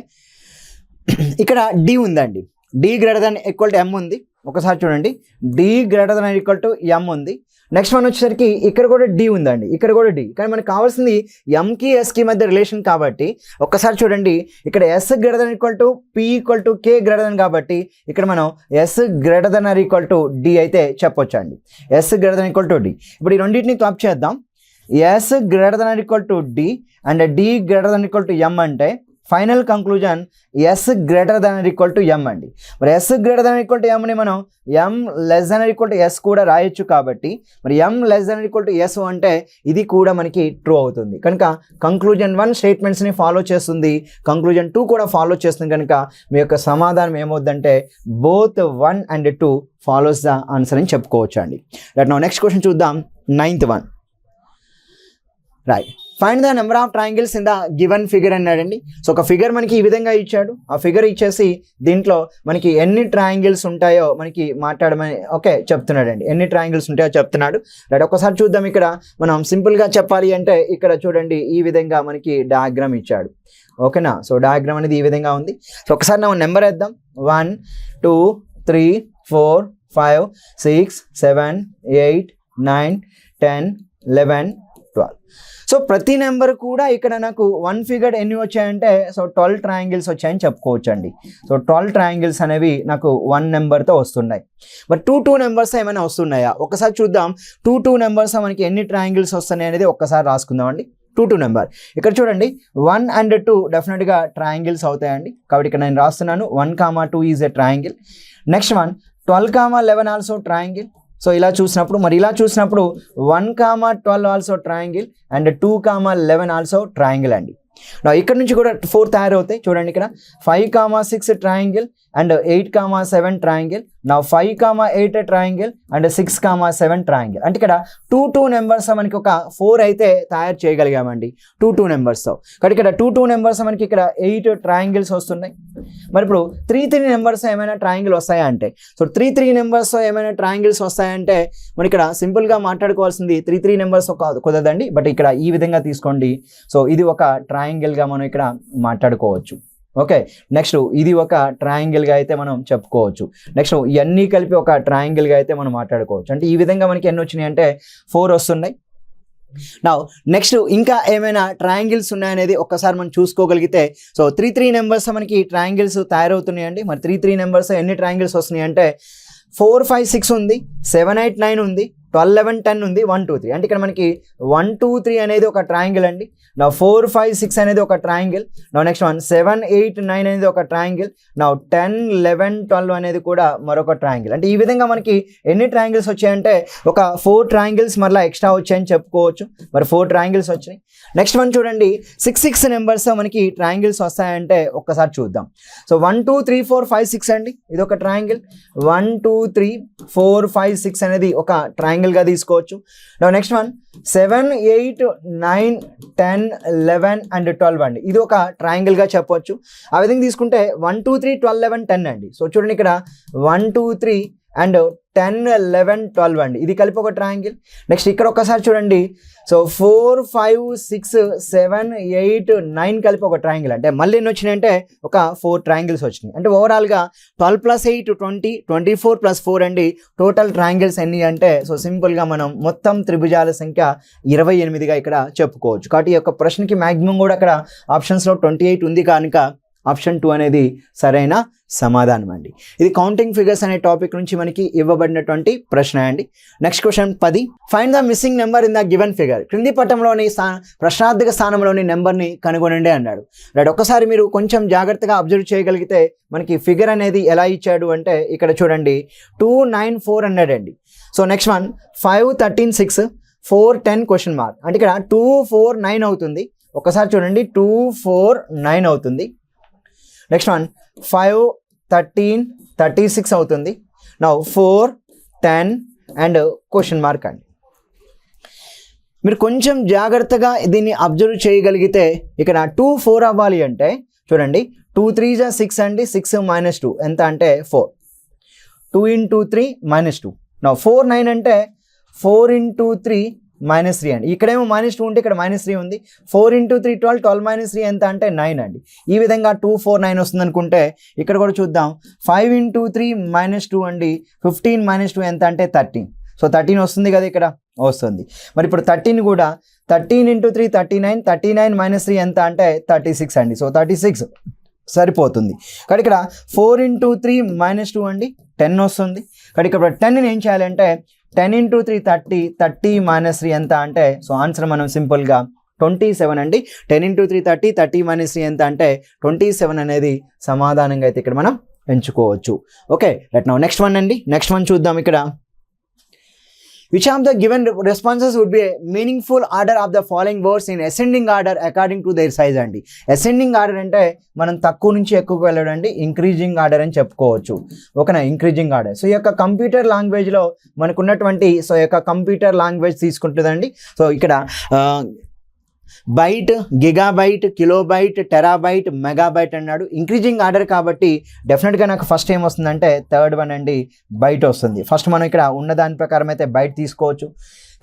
ఇక్కడ డి ఉందండి. D greater than equal to M ఉంది. ఒకసారి చూడండి, D greater than equal to M ఉంది. నెక్స్ట్ వన్ వచ్చేసరికి ఇక్కడ కూడా డి ఉందండి, ఇక్కడ కూడా డి. కానీ మనకు కావాల్సింది ఎంకి ఎస్కి మధ్య రిలేషన్ కాబట్టి ఒక్కసారి చూడండి, ఇక్కడ S greater than equal to P equal to K greater than కాబట్టి ఇక్కడ మనం S greater than are equal to D అయితే చెప్పొచ్చు అండి. S greater than equal to D. ఇప్పుడు ఈ రెండింటిని క్లబ్ చేద్దాం. S greater than are equal to D and D greater than equal to M అంటే final conclusion S greater than are equal to M అండి. మరి S greater than equal to ఎంని మనం M less than are equal to S కూడా రాయొచ్చు కాబట్టి మరి M less than are equal to S అంటే ఇది కూడా మనకి ట్రూ అవుతుంది. కనుక కంక్లూజన్ 1 స్టేట్మెంట్స్ని ఫాలో చేస్తుంది, కంక్లూజన్ 2 కూడా ఫాలో చేస్తుంది. కనుక మీ యొక్క సమాధానం ఏమవుద్దంటే both 1 and 2 follows the answer అని చెప్పుకోవచ్చు అండి. రైట్, నౌ నెక్స్ట్ క్వశ్చన్ చూద్దాం. 9th one. Right, find the number of triangles in the given figure అన్నాడండి. సో ఒక ఫిగర్ మనకి ఈ విధంగా ఇచ్చాడు. ఆ ఫిగర్ ఇచ్చేసి దీంట్లో మనకి ఎన్ని ట్రయాంగిల్స్ ఉంటాయో మనకి మాట్లాడమని చెప్తున్నాడండి. ఎన్ని ట్రయాంగిల్స్ ఉంటాయో చెప్తున్నాడు. రైట్, ఒకసారి చూద్దాం. ఇక్కడ మనం సింపుల్గా చెప్పాలి అంటే ఇక్కడ చూడండి, ఈ విధంగా మనకి డయాగ్రామ్ ఇచ్చాడు. ఓకేనా, సో డయాగ్రామ్ అనేది ఈ విధంగా ఉంది. సో ఒకసారి మనం నెంబర్ వేద్దాం. 1 2 3 4 5 6 7 8 9 10 11 12. సో ప్రతి నెంబర్ కూడా ఇక్కడ నాకు 1 ఫిగర్ ఎన్ని వచ్చాయంటే సో 12 ట్రయాంగిల్స్ వచ్చాయని చెప్పుకోవచ్చు అండి. సో 12 ట్రయాంగిల్స్ అనేవి నాకు 1 నెంబర్తో వస్తున్నాయి. మరి 2 నెంబర్స్ ఏమైనా వస్తున్నాయా ఒకసారి చూద్దాం. 2 నెంబర్స్ మనకి ఎన్ని ట్రయాంగిల్స్ వస్తున్నాయి అనేది ఒక్కసారి రాసుకుందాం అండి. 2 నెంబర్ ఇక్కడ చూడండి, 1 and 2 డెఫినెట్గా ట్రయాంగిల్స్ అవుతాయండి. కాబట్టి ఇక్కడ నేను రాస్తున్నాను 1, 2 is a triangle. Next one 12, 11 also triangle. So ఇలా చూసినప్పుడు 1, 12 also triangle and 2, 11 also triangle అండి. ఇక్కడ నుంచి కూడా 4 తయారవుతాయి. చూడండి, ఇక్కడ 5, 6 ట్రయాంగిల్ అండ్ 8, 7 ట్రయాంగిల్. నా 5, 8 ట్రయాంగిల్ అండ్ 6, 7 ట్రయాంగిల్. అంటే ఇక్కడ 2 నెంబర్స్ మనకి ఒక 4 అయితే తయారు చేయగలిగామండి 2 నెంబర్స్తో. కాబట్టి ఇక్కడ 2 నెంబర్స్ మనకి ఇక్కడ 8 ట్రయాంగిల్స్ వస్తున్నాయి. మరి ఇప్పుడు 3 నెంబర్స్ ఏమైనా ట్రయాంగిల్ వస్తాయా అంటే సో 3 నెంబర్స్ ఏమైనా ట్రయాంగిల్స్ వస్తాయంటే మనం ఇక్కడ సింపుల్గా మాట్లాడుకోవాల్సింది 3 నెంబర్స్ కుదరదండి. బట్ ఇక్కడ ఈ విధంగా తీసుకోండి. సో ఇది ఒక ట్రయాంగిల్గా మనం ఇక్కడ మాట్లాడుకోవచ్చు. ఓకే, నెక్స్ట్ ఇది ఒక ట్రయాంగిల్గా అయితే మనం చెప్పుకోవచ్చు. నెక్స్ట్ ఇవన్నీ కలిపి ఒక ట్రయాంగిల్గా అయితే మనం మాట్లాడుకోవచ్చు. అంటే ఈ విధంగా మనకి ఎన్ని వచ్చినాయి అంటే 4 వస్తున్నాయి. నా నెక్స్ట్ ఇంకా ఏమైనా ట్రయాంగిల్స్ ఉన్నాయనేది ఒక్కసారి మనం చూసుకోగలిగితే సో 3 నెంబర్స్ మనకి ట్రయాంగిల్స్ తయారవుతున్నాయండి. మరి 3 నెంబర్స్ ఎన్ని ట్రయాంగిల్స్ వస్తున్నాయి అంటే 4, 5, 6 ఉంది, 7, 8, 9 ఉంది, 12, 11, 10 ఉంది, 1, 2, 3. అంటే ఇక్కడ మనకి 1, 2, 3 అనేది ఒక ట్రయాంగిల్ అండి. నా 4, 5, 6 అనేది ఒక ట్రయాంగిల్. నా నెక్స్ట్ వన్ 7, 8, 9 అనేది ఒక ట్రయాంగిల్. నా 10, 11, 12 అనేది కూడా మరొక ట్రయాంగిల్. అంటే ఈ విధంగా మనకి ఎన్ని ట్రయాంగిల్స్ వచ్చాయంటే ఒక 4 ట్రయాంగిల్స్ మరలా ఎక్స్ట్రా వచ్చాయని చెప్పుకోవచ్చు. మరి 4 ట్రయాంగిల్స్ వచ్చినాయి. నెక్స్ట్ వన్ చూడండి, 6 నెంబర్స్ మనకి ట్రయాంగిల్స్ వస్తాయంటే ఒక్కసారి చూద్దాం. సో 1, 2, 3, 4, 5, 6 అండి, ఇది ఒక ట్రయాంగిల్. 1, 2, 3, 4, 5, 6 అనేది ఒక ట్రయాంగిల్గా తీసుకోవచ్చు. నెక్స్ట్ వన్ 7, 8, 9, 10, 11 and 12 అండి, ఇది ఒక ట్రయాంగిల్గా చెప్పవచ్చు. ఆ విధంగా తీసుకుంటే 1, 2, 3, 12, 11, 10 అండి. సో చూడండి, ఇక్కడ 1, 2, 3 అండ్ 10, 11, 12 అండి, ఇది కలిపి ఒక ట్రయాంగిల్. నెక్స్ట్ ఇక్కడ ఒక్కసారి చూడండి, సో 4, 5, 6, 7, 8, 9 కలిపి ఒక ట్రయాంగిల్. అంటే మళ్ళీ ఎన్ని వచ్చినాయి అంటే ఒక 4 ట్రయాంగిల్స్ వచ్చినాయి. అంటే ఓవరాల్గా 12 + 8 20, 24 + 4 అండి. టోటల్ ట్రయాంగిల్స్ ఎన్ని అంటే సో సింపుల్గా మనం మొత్తం త్రిభుజాల సంఖ్య 28గా ఇక్కడ చెప్పుకోవచ్చు. కాబట్టి ఈ యొక్క ప్రశ్నకి మ్యాక్సిమం కూడా అక్కడ ఆప్షన్స్లో 28 ఉంది కనుక ఆప్షన్ 2 అనేది సరైన సమాధానం అండి. ఇది కౌంటింగ్ ఫిగర్స్ అనే టాపిక్ నుంచి మనకి ఇవ్వబడినటువంటి ప్రశ్న అండి. Next question 10. Find the missing number in the given figure. క్రింది పటంలోని ప్రశ్నార్థక స్థానంలోని నెంబర్ని కనుగొనండి అన్నాడు. రైట్, ఒకసారి మీరు కొంచెం జాగ్రత్తగా అబ్జర్వ్ చేయగలిగితే మనకి ఫిగర్ అనేది ఎలా ఇచ్చాడు అంటే ఇక్కడ చూడండి 294 అన్నాడు అండి. So next one 5 13 6 4 10 question mark అంటే ఇక్కడ 249 అవుతుంది. ఒకసారి చూడండి 249 అవుతుంది. నెక్స్ట్ వన్ 5 13 36 అవుతుంది. నౌ 4 10 అండ్ క్వశ్చన్ మార్క్ అండి. మీరు కొంచెం జాగ్రత్తగా దీన్ని అబ్జర్వ్ చేయగలిగితే ఇక్కడ 2 4 అవ్వాలి అంటే చూడండి 2 3 6 అండి. 6 - 2 ఎంత అంటే 4. 2 × 3 -2. నౌ 4 9 అంటే 4 × 3 -3 అండి. ఇక్కడేమో -2 ఉంటే ఇక్కడ -3 ఉంది. 4 × 3 12 12 - 3 ఎంత అంటే 9 అండి. ఈ విధంగా 2 4 9 వస్తుంది అనుకుంటే ఇక్కడ కూడా చూద్దాం 5 × 3 -2 అండి. 15 - 2 ఎంత అంటే 13. సో 13 వస్తుంది కదా, ఇక్కడ వస్తుంది. మరి ఇప్పుడు 13 కూడా 13 × 3 39 39 - 3 ఎంత అంటే 36 అండి. సో 36 సరిపోతుంది. కానీ ఇక్కడ 4 × 3 -2 అండి 10 వస్తుంది. కానీ ఇక్కడ 10ని ఏం చేయాలంటే 10 × 3 30 30 - 3 ఎంత అంటే సో ఆన్సర్ మనం సింపుల్గా 27 అండి. 10 × 3 30 30 - 3 ఎంత అంటే 27 అనేది సమాధానంగా అయితే ఇక్కడ మనం ఎంచుకోవచ్చు. Okay, right. Now next one అండి. నెక్స్ట్ వన్ చూద్దాం. ఇక్కడ which of the given responses would be a meaningful order of the following words in ascending order according to their size అండి. అసెండింగ్ ఆర్డర్ అంటే మనం తక్కువ నుంచి ఎక్కువకు వెళ్ళడండి, ఇంక్రీజింగ్ ఆర్డర్ అని చెప్పుకోవచ్చు. ఓకేనా, ఇంక్రీజింగ్ ఆర్డర్. సో ఈ యొక్క కంప్యూటర్ లాంగ్వేజ్లో మనకున్నటువంటి సో ఈ యొక్క కంప్యూటర్ లాంగ్వేజ్ తీసుకుంటుందండి. సో ఇక్కడ byte, gigabyte, kilobyte, terabyte, megabyte అన్నాడు. ఇంక్రీజింగ్ ఆర్డర్ కాబట్టి డెఫినెట్గా నాకు ఫస్ట్ ఏం వస్తుందంటే థర్డ్ వన్ అండి, బైట్ వస్తుంది. ఫస్ట్ మనం ఇక్కడ ఉన్న దాని ప్రకారం అయితే బైట్ తీసుకోవచ్చు.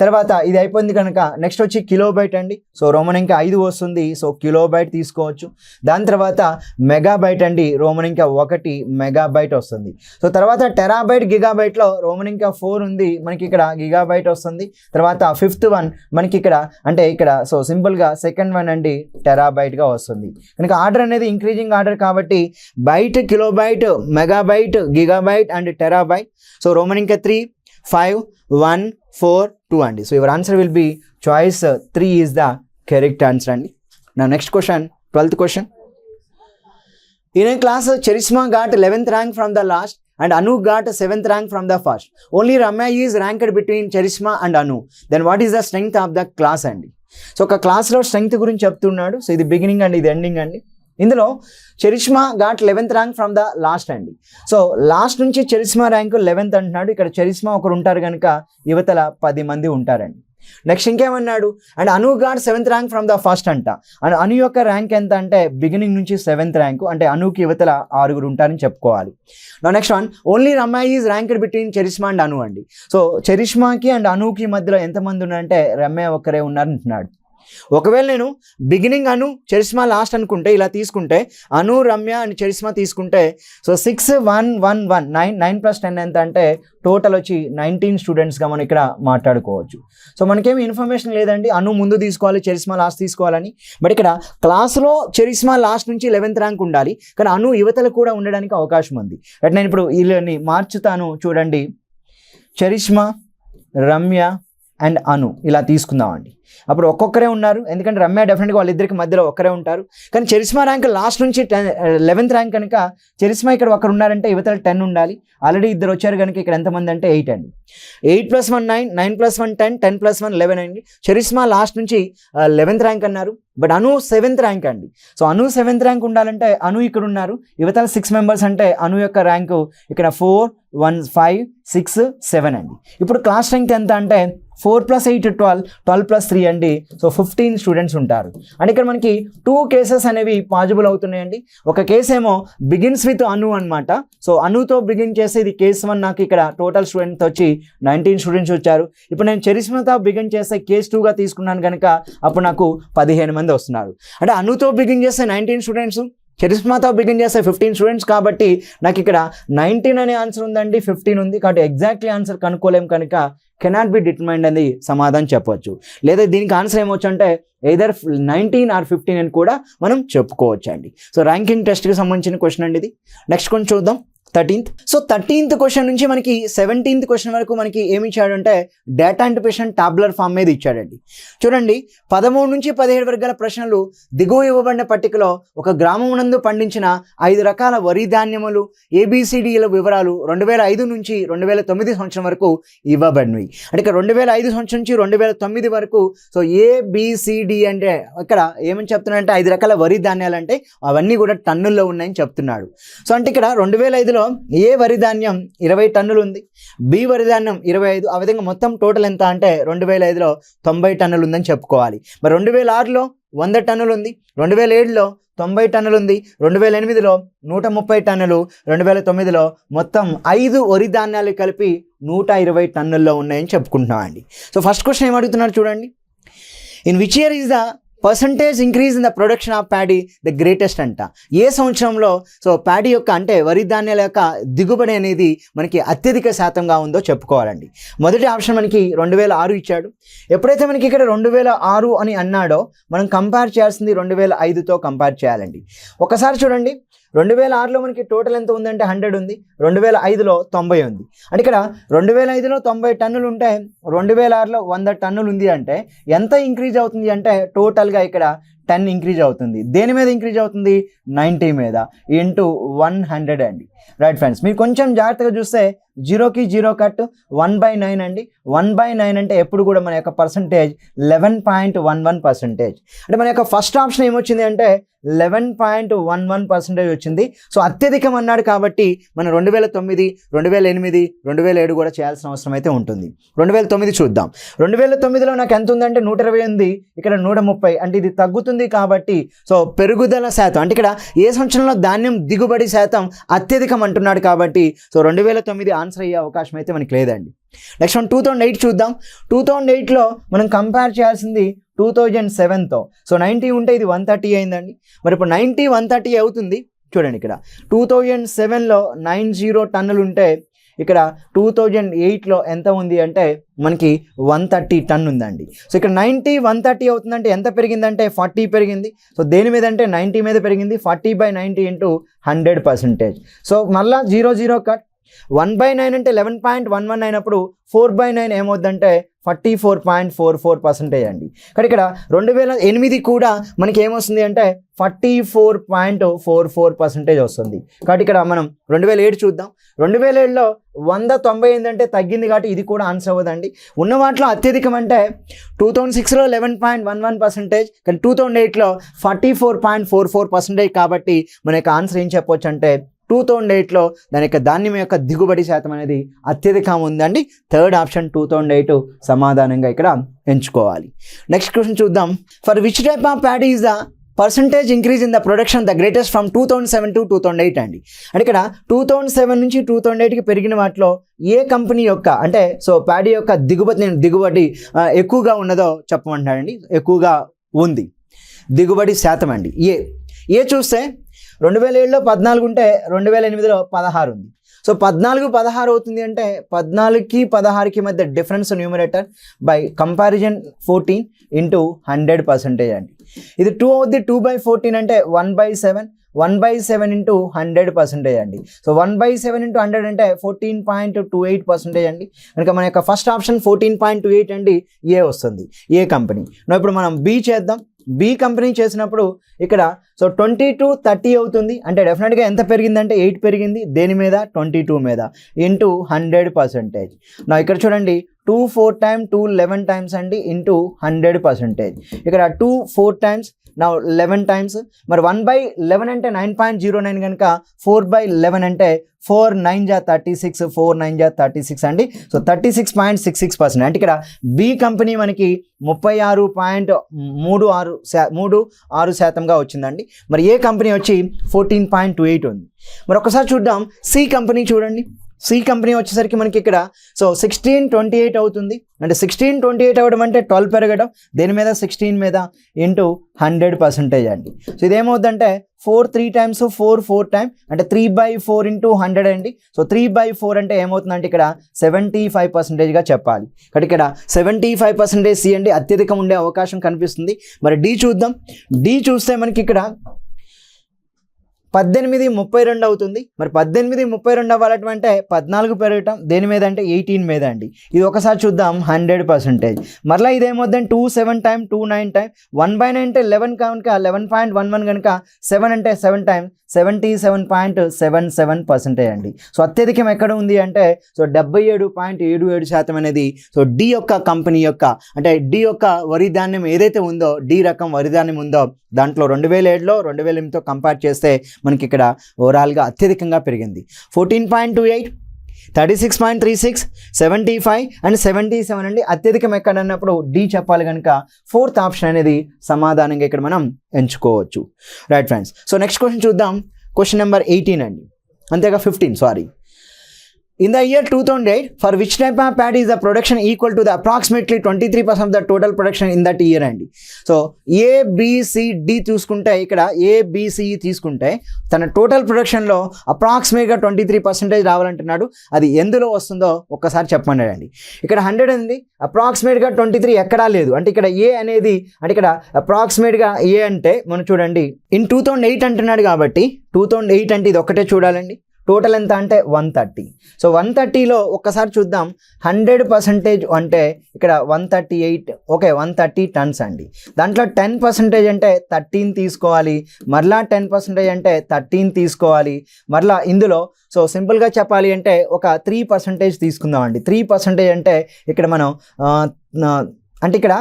తర్వాత ఇది అయిపోయింది కనుక నెక్స్ట్ వచ్చి కిలోబైట్ అండి. సో రోమన్ ఇంకా 5 వస్తుంది. సో కిలోబైట్ తీసుకోవచ్చు. దాని తర్వాత మెగాబైట్ అండి, రోమన్ ఇంకా 1 మెగాబైట్ వస్తుంది. సో తర్వాత టెరాబైట్, గిగాబైట్లో రోమన్ ఇంకా 4 ఉంది, మనకి ఇక్కడ గిగాబైట్ వస్తుంది. తర్వాత 5th వన్ మనకి ఇక్కడ అంటే ఇక్కడ సో సింపుల్గా సెకండ్ వన్ అండి టెరాబైట్గా వస్తుంది. కనుక ఆర్డర్ అనేది ఇంక్రీజింగ్ ఆర్డర్ కాబట్టి byte, kilobyte, megabyte, gigabyte and terabyte. So roman ఇంకా 3 5 1 4 2 అండి. So your answer will be choice 3 is the correct answer అండి. నా next question 12th question. In a class Charishma got 11th rank from the last and Anu got 7th rank from the first. Only Ramya is ranked between Charishma and Anu. Then what is the strength of the class అండి. So ఒక క్లాస్లో strength గురించి చెప్తున్నాడు. So ఇది beginning అండి, ఇది ending అండి. ఇందులో Charishma got 11th rank from the last అండి. సో లాస్ట్ నుంచి చరిష్మా ర్యాంక్ 11th అంటున్నాడు. ఇక్కడ చరిష్మా ఒకరు ఉంటారు కనుక యువతల 10 మంది ఉంటారండి. నెక్స్ట్ ఇంకేమన్నాడు and Anu got 7th rank from the first అంట. అండ్ అను యొక్క ర్యాంక్ ఎంత అంటే బిగినింగ్ నుంచి 7th ర్యాంకు, అంటే అనుకి యువతల 6 ఉంటారని చెప్పుకోవాలి. Next one only Ramya is ranked between Charishma and Anu అండి. సో చరిష్మాకి అండ్ అనుకి మధ్యలో ఎంతమంది ఉన్నారంటే రమ్య ఒక్కరే ఉన్నారంటున్నాడు. ఒకవేళ నేను బిగినింగ్ అను చరిష్మా లాస్ట్ అనుకుంటే ఇలా తీసుకుంటే అను రమ్య అండ్ చరిష్మా తీసుకుంటే సో 6 1 1 1 9 9 + 10 ఎంత అంటే టోటల్ వచ్చి 19 స్టూడెంట్స్గా మనం ఇక్కడ మాట్లాడుకోవచ్చు. సో మనకేమి ఇన్ఫర్మేషన్ లేదండి అను ముందు తీసుకోవాలి చరిష్మా లాస్ట్ తీసుకోవాలని. బట్ ఇక్కడ క్లాస్లో చరిష్మా లాస్ట్ నుంచి 11th ర్యాంక్ ఉండాలి, కానీ అను యువతలు కూడా ఉండడానికి అవకాశం ఉంది. బట్ నేను ఇప్పుడు వీళ్ళని మార్చుతాను చూడండి. చరిష్మా, రమ్య అండ్ అను ఇలా తీసుకుందామండి. అప్పుడు ఒక్కొక్కరే ఉన్నారు, ఎందుకంటే రమ్య డెఫినెట్గా వాళ్ళిద్దరికి మధ్యలో ఒక్కరే ఉంటారు. కానీ చరిష్మా ర్యాంక్ లాస్ట్ నుంచి 11th ర్యాంక్ కనుక చరిష్మా ఇక్కడ ఒకరు ఉన్నారంటే యువతల 10 ఉండాలి. ఆల్రెడీ ఇద్దరు వచ్చారు కనుక ఇక్కడ ఎంతమంది అంటే 8 అండి. 8 + 1 9 9 + 1 10 10 + 1 11 అండి. చరిష్మా లాస్ట్ నుంచి 11th ర్యాంక్ అన్నారు, బట్ అను 7th ర్యాంక్ అండి. సో అను 7th ర్యాంక్ ఉండాలంటే అను ఇక్కడ ఉన్నారు, యువతల 6 మెంబర్స్ అంటే అను యొక్క ర్యాంకు ఇక్కడ 4 1 5 6 7 అండి. ఇప్పుడు క్లాస్ స్ట్రెంగ్త్ ఎంత అంటే 4 + 8 12 12 + 3 అండి. సో 15 స్టూడెంట్స్ ఉంటారు. అండ్ ఇక్కడ మనకి 2 కేసెస్ అనేవి పాజిబుల్ అవుతున్నాయండి. ఒక కేసు ఏమో బిగిన్స్ విత్ అను అనమాట. సో అనుతో బిగిన్ చేసి ఇది కేస్ 1, నాకు ఇక్కడ టోటల్ స్టూడెంట్స్ వచ్చి 19 స్టూడెంట్స్ వచ్చారు. ఇప్పుడు నేను చరిష్మాతో బిగిన్ చేస్తే కేస్ 2గా తీసుకున్నాను కనుక అప్పుడు నాకు 15 మంది వస్తున్నారు. అంటే అనుతో బిగిన్ చేస్తే 19 స్టూడెంట్స్, చరిష్మాతో బిగిన్ చేస్తే 15 స్టూడెంట్స్ కాబట్టి నాకు ఇక్కడ 19 అనే ఆన్సర్ ఉందండి, 15 ఉంది కాబట్టి ఎగ్జాక్ట్లీ ఆన్సర్ కనుక్కోలేం కనుక కెనాట్ బి డిటర్మైన్డ్ అని సమాధానం చెప్పవచ్చు. లేదా దీనికి ఆన్సర్ ఏమొచ్చు అంటే ఎయిదర్ 19 ఆర్ 15 అని కూడా మనం చెప్పుకోవచ్చు అండి. సో ర్యాంకింగ్ టెస్ట్కి సంబంధించిన క్వశ్చన్ అండి ఇది. నెక్స్ట్ కొంచెం చూద్దాం 13th. సో 13th క్వశ్చన్ నుంచి మనకి 17th క్వశ్చన్ వరకు మనకి ఏమి ఇచ్చాడంటే డేటా ఇంటర్ప్రిటేషన్ టాబులర్ ఫామ్ మీద ఇచ్చాడండి. చూడండి 13 నుంచి 17 వరకు గల ప్రశ్నలు దిగువ ఇవ్వబడిన పట్టికలో ఒక గ్రామం నందు పండించిన 5 రకాల వరి ధాన్యములు ABCDల వివరాలు 2005 నుంచి 2009 సంవత్సరం వరకు ఇవ్వబడినవి. అంటే ఇక్కడ 2005 సంవత్సరం నుంచి 2009 వరకు సో ABCD అంటే ఇక్కడ ఏమని చెప్తున్నాడంటే 5 రకాల వరి ధాన్యాలు అంటే అవన్నీ కూడా టన్నుల్లో ఉన్నాయని చెప్తున్నాడు. సో అంటే ఇక్కడ 2005లో ఏ వరి ధాన్యం 20 టన్నులు ఉంది, బి వరి ధాన్యం 25, ఆ విధంగా మొత్తం టోటల్ ఎంత అంటే 2005లో 90 టన్నులు ఉందని చెప్పుకోవాలి. మరి 2006లో 100 టన్నులు ఉంది, 2007లో 90 టన్నులు ఉంది, 2008లో 130 టన్నులు, 2009లో మొత్తం 5 వరి ధాన్యాలు కలిపి 120 టన్నుల్లో ఉన్నాయని చెప్పుకుంటున్నాం అండి. సో ఫస్ట్ క్వశ్చన్ ఏమడుగుతున్నారు చూడండి, in which year is the percentage increase in the production of paddy the greatest అంట. ఏ సంవత్సరంలో సో ప్యాడీ యొక్క అంటే వరి ధాన్యాల యొక్క దిగుబడి అనేది మనకి అత్యధిక శాతంగా ఉందో చెప్పుకోవాలండి. మొదటి ఆప్షన్ మనకి 2006 ఇచ్చాడు. ఎప్పుడైతే మనకి ఇక్కడ 2006 అని అన్నాడో మనం కంపేర్ చేయాల్సింది 2005తో కంపేర్ చేయాలండి. ఒకసారి చూడండి 2006లో మనకి టోటల్ ఎంత ఉందంటే 100 ఉంది, 2005లో 90 ఉంది. అంటే ఇక్కడ 2005లో 90 టన్నులు ఉంటే 2006లో 100 టన్నులు ఉంది అంటే ఎంత ఇంక్రీజ్ అవుతుంది అంటే టోటల్గా ఇక్కడ 10 ఇంక్రీజ్ అవుతుంది. దేని మీద ఇంక్రీజ్ అవుతుంది 90 మీద ఇంటూ 100 అండి. రైట్ ఫ్రెండ్స్, మీరు కొంచెం జాగ్రత్తగా చూస్తే 0కి 0 కట్ 1/9 అండి. 1/9 అంటే ఎప్పుడు కూడా మన యొక్క పర్సంటేజ్ 11.11%. అంటే మన యొక్క ఫస్ట్ ఆప్షన్ ఏమొచ్చింది అంటే 11.11% వచ్చింది. సో అత్యధికం అన్నాడు కాబట్టి మనం 2009, 2008, 2007 కూడా చేయాల్సిన అవసరం అయితే ఉంటుంది. 2009 చూద్దాం. 2009లో నాకు ఎంత ఉందంటే 120 ఉంది, ఇక్కడ 130 అంటే ఇది తగ్గుతుంది కాబట్టి సో పెరుగుదల శాతం అంటే ఇక్కడ ఏ సంవత్సరంలో ధాన్యం దిగుబడి శాతం అత్యధికం అంటున్నాడు కాబట్టి సో 2009 ఆన్సర్ అయ్యే అవకాశం అయితే మనకి లేదండి. నెక్స్ట్ మనం 2008 చూద్దాం. 2008లో మనం కంపేర్ చేయాల్సింది 2007తో. సో 90 ఉంటే ఇది 130 అయిందండి. మరి ఇప్పుడు 90 130 అవుతుంది. చూడండి ఇక్కడ 2007లో 90 టన్నులు ఉంటే ఇక్కడ 2008లో ఎంత ఉంది అంటే మనకి 130 టన్ ఉందండి. సో ఇక్కడ 90 130 అవుతుందంటే ఎంత పెరిగిందంటే 40 పెరిగింది. సో దేని మీద అంటే 90 మీద పెరిగింది. 40/90 ఇంటూ 100%. సో మళ్ళా 0 కట్ 1/9 అంటే 11.11 అయినప్పుడు 4/9 ఏమవుద్దంటే 44.44% అండి. కానీ ఇక్కడ 2008 కూడా మనకి ఏమొస్తుంది అంటే 44.44% వస్తుంది. కాబట్టి ఇక్కడ మనం 2007 చూద్దాం. 2007లో 190 ఏంటంటే తగ్గింది కాబట్టి ఇది కూడా ఆన్సర్ అవ్వదండి. ఉన్న వాటిలో అత్యధికం అంటే 2006లో 11.11%, కానీ 2008లో 44.44% కాబట్టి మన యొక్క ఆన్సర్ ఏం చెప్పవచ్చు అంటే 2008లో దాని యొక్క ధాన్యం యొక్క దిగుబడి శాతం అనేది అత్యధికంగా ఉందండి. థర్డ్ ఆప్షన్ 2008 సమాధానంగా ఇక్కడ ఎంచుకోవాలి. నెక్స్ట్ క్వశ్చన్ చూద్దాం. For which type of paddy is the percentage increase in the production the greatest from 2007 to 2008 అండి. అంటే ఇక్కడ 2007 నుంచి 2008కి పెరిగిన వాటిలో ఏ కంపెనీ యొక్క అంటే సో ప్యాడీ యొక్క దిగుబడి ఎక్కువగా ఉన్నదో చెప్పమంటాడండి. ఎక్కువగా ఉంది దిగుబడి శాతం అండి. ఏ చూస్తే 2007లో 14 ఉంటే 2008లో 16 ఉంది. సో 14-16 అవుతుంది అంటే 14కి 16కి మధ్య difference numerator by comparison 14 into 100% అండి. ఇది 2 అవుద్ది. 2/14 అంటే 1/7, 1/7 ఇంటూ 100% అండి. సో 1/7 ఇంటూ 100 అంటే 14.28% అండి. కనుక మన యొక్క ఫస్ట్ ఆప్షన్ 14.28 అండి. ఏ వస్తుంది, ఏ కంపెనీ. ఇప్పుడు మనం బి చేద్దాం. బి కంపెనీ చేసినప్పుడు ఇక్కడ సో 22-30 అవుతుంది అంటే డెఫినెట్గా ఎంత పెరిగిందంటే 8 పెరిగింది. దేని మీద 22 మీద ఇంటూ 100%. నా ఇక్కడ చూడండి 2 4 times 2 11 times అండి ఇంటూ 100%. ఇక్కడ 2 4 times నా 11 times. మరి 1/11 అంటే 9.09 కనుక 4/11 అంటే 4 9 जा 36, 4 9 जा 36 అండి. సో 36.66% అంటే ఇక్కడ బి కంపెనీ మనకి 36.36% వచ్చిందండి. మరి ఏ కంపెనీ వచ్చి 14.28 ఉంది. మరి ఒకసారి చూద్దాం సి కంపెనీ. చూడండి సి కంపెనీ వచ్చేసరికి మనకి ఇక్కడ సో 1628 అవుతుంది. అంటే 1628 అవ్వడం అంటే 12 పెరగడం, దేని మీద 16 మీద ఇంటూ 100% అండి. సో ఇదేమవుతుందంటే 4 3 times 4 4 time అంటే 3/4 ఇంటూ 100 అండి. సో 3/4 అంటే ఏమవుతుందంటే ఇక్కడ 75%గా చెప్పాలి. కాబట్టి ఇక్కడ 75% సి అండి, అత్యధికం ఉండే అవకాశం కనిపిస్తుంది. మరి డి చూద్దాం. డి చూస్తే మనకి ఇక్కడ 1832 అవుతుంది. మరి 1832 అవ్వాలంటే 14 పెరగటం, దేని మీద అంటే 18 మీద అండి. ఇది ఒకసారి చూద్దాం 100%. మరలా ఇదేమవుతుంది 2 7 time 2 9 time 1/9 అంటే 11 కనుక 11.11 కనుక 7 అంటే 7 time 77.77% అండి. సో అత్యధికం ఎక్కడ ఉంది అంటే సో 77.77% అనేది సో డి యొక్క కంపెనీ యొక్క అంటే డి యొక్క వరి ధాన్యం ఏదైతే ఉందో, డి రకం వరి ధాన్యం ఉందో దాంట్లో 2007లో 2008తో కంపేర్ చేస్తే మనకి ఇక్కడ ఓవరాల్గా అత్యధికంగా పెరిగింది. 14.28 36.36 75 అండ్ 77 అండి. అత్యధికం ఎక్కడ అన్నప్పుడు డి చెప్పాలి కనుక 4th ఆప్షన్ అనేది సమాధానంగా ఇక్కడ మనం ఎంచుకోవచ్చు. Right friends. So next question చూద్దాం. క్వశ్చన్ నెంబర్ 18 అండి, అంతేగా 15 sorry. In the year 2008, for which type of paddy is the production equal to the approximately 23% of the total production in that year అండి. So ABCD చూసుకుంటే ఇక్కడ ABC తీసుకుంటే తన total ప్రొడక్షన్లో అప్రాక్సిమేట్గా 23% రావాలంటున్నాడు. అది ఎందులో వస్తుందో ఒక్కసారి చెప్పమన్నాడండి. ఇక్కడ 100 ఉంది, అప్రాక్సిమేట్గా 23 ఎక్కడా లేదు. అంటే ఇక్కడ ఏ అనేది అంటే ఇక్కడ అప్రాక్సిమేట్గా ఏ అంటే మనం చూడండి ఇన్ 2008 అంటున్నాడు కాబట్టి 2008 అంటే ఇది ఒకటే చూడాలండి. టోటల్ ఎంత అంటే 130. సో 130లో ఒక్కసారి చూద్దాం 100% అంటే ఇక్కడ 138 ఓకే 130 టన్స్ అండి. దాంట్లో 10% అంటే 13 తీసుకోవాలి, మరలా 10% అంటే 13 తీసుకోవాలి. మరలా ఇందులో సో సింపుల్గా చెప్పాలి అంటే ఒక 3% తీసుకుందాం అండి. 3% అంటే ఇక్కడ మనం అంటే ఇక్కడ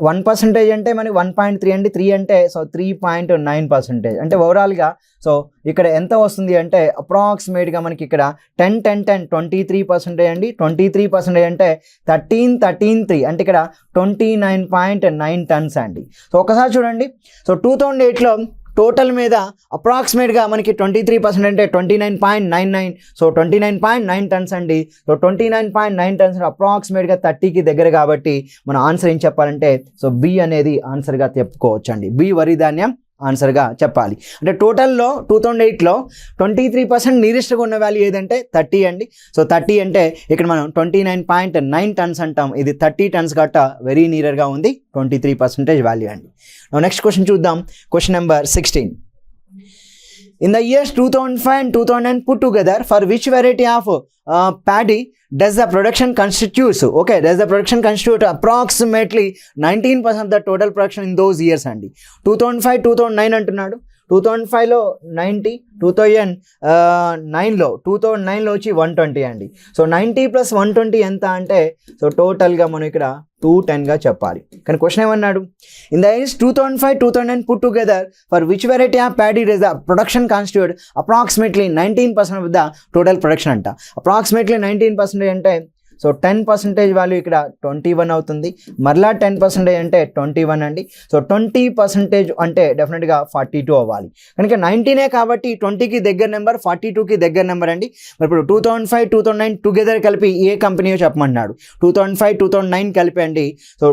1% అంటే మనకి 1.3 అండి. 3 అంటే సో 3.9% అంటే ఓవరాల్గా సో ఇక్కడ ఎంత వస్తుంది అంటే అప్రాక్సిమేట్గా మనకి ఇక్కడ 10 10 10 23% అండి. 23% అంటే 13 13 3 అంటే ఇక్కడ 29.9 టన్స్ అండి. సో ఒకసారి చూడండి. సో 2008లో టోటల్ మీద అప్రాక్సిమేట్గా మనకి 23% అంటే 29.99 సో 29.9 టన్స్ అండి. సో 29.9 టన్స్ అప్రాక్సిమేట్గా 30కి దగ్గర కాబట్టి మన ఆన్సర్ ఏం చెప్పాలంటే సో బి అనేది ఆన్సర్గా చెప్పుకోవచ్చు అండి. బి వరి ధాన్యం ఆన్సర్గా చెప్పాలి. అంటే టోటల్లో 2008లో 23% నియరెస్ట్గా ఉన్న వాల్యూ ఏదంటే 30 అండి. సో 30 అంటే ఇక్కడ మనం 29.9 టన్స్ అంటాం. ఇది 30 టన్స్ గట్ట వెరీ నియర్గా ఉంది 23% వాల్యూ అండి. నెక్స్ట్ క్వశ్చన్ చూద్దాం. Question number 16. In the years 2005 and 2009 put together, for which variety of paddy does the production constitutes? Okay, does the production constitute approximately 19% of the total production in those years అండి. 2005 2009 అంటున్నాడు. 2005లో 90, 2009లో వచ్చి 120 అండి. So 90 + 120 ఎంత అంటే so టోటల్గా మనం ఇక్కడ 210గా చెప్పాలి. కానీ క్వశ్చన్ ఏమన్నాడు? In the years 2005 2009 put together for which variety of paddy does the production constitute approximately 19% of the total production అంట. అప్రాక్సిమేట్లీ 19% అంటే సో 10% వాల్యూ ఇక్కడ 21 అవుతుంది. మరలా 10% అంటే 21 అండి. సో 20% అంటే డెఫినెట్గా 42 అవ్వాలి. కనుక 19 కాబట్టి 20కి దగ్గర నెంబర్, 42కి దగ్గర నెంబర్ అండి. మరి ఇప్పుడు 2005 2009 టుగెదర్ కలిపి ఏ కంపెనీయో చెప్పమన్నాడు. 2005 2009 కలిపి అండి. సో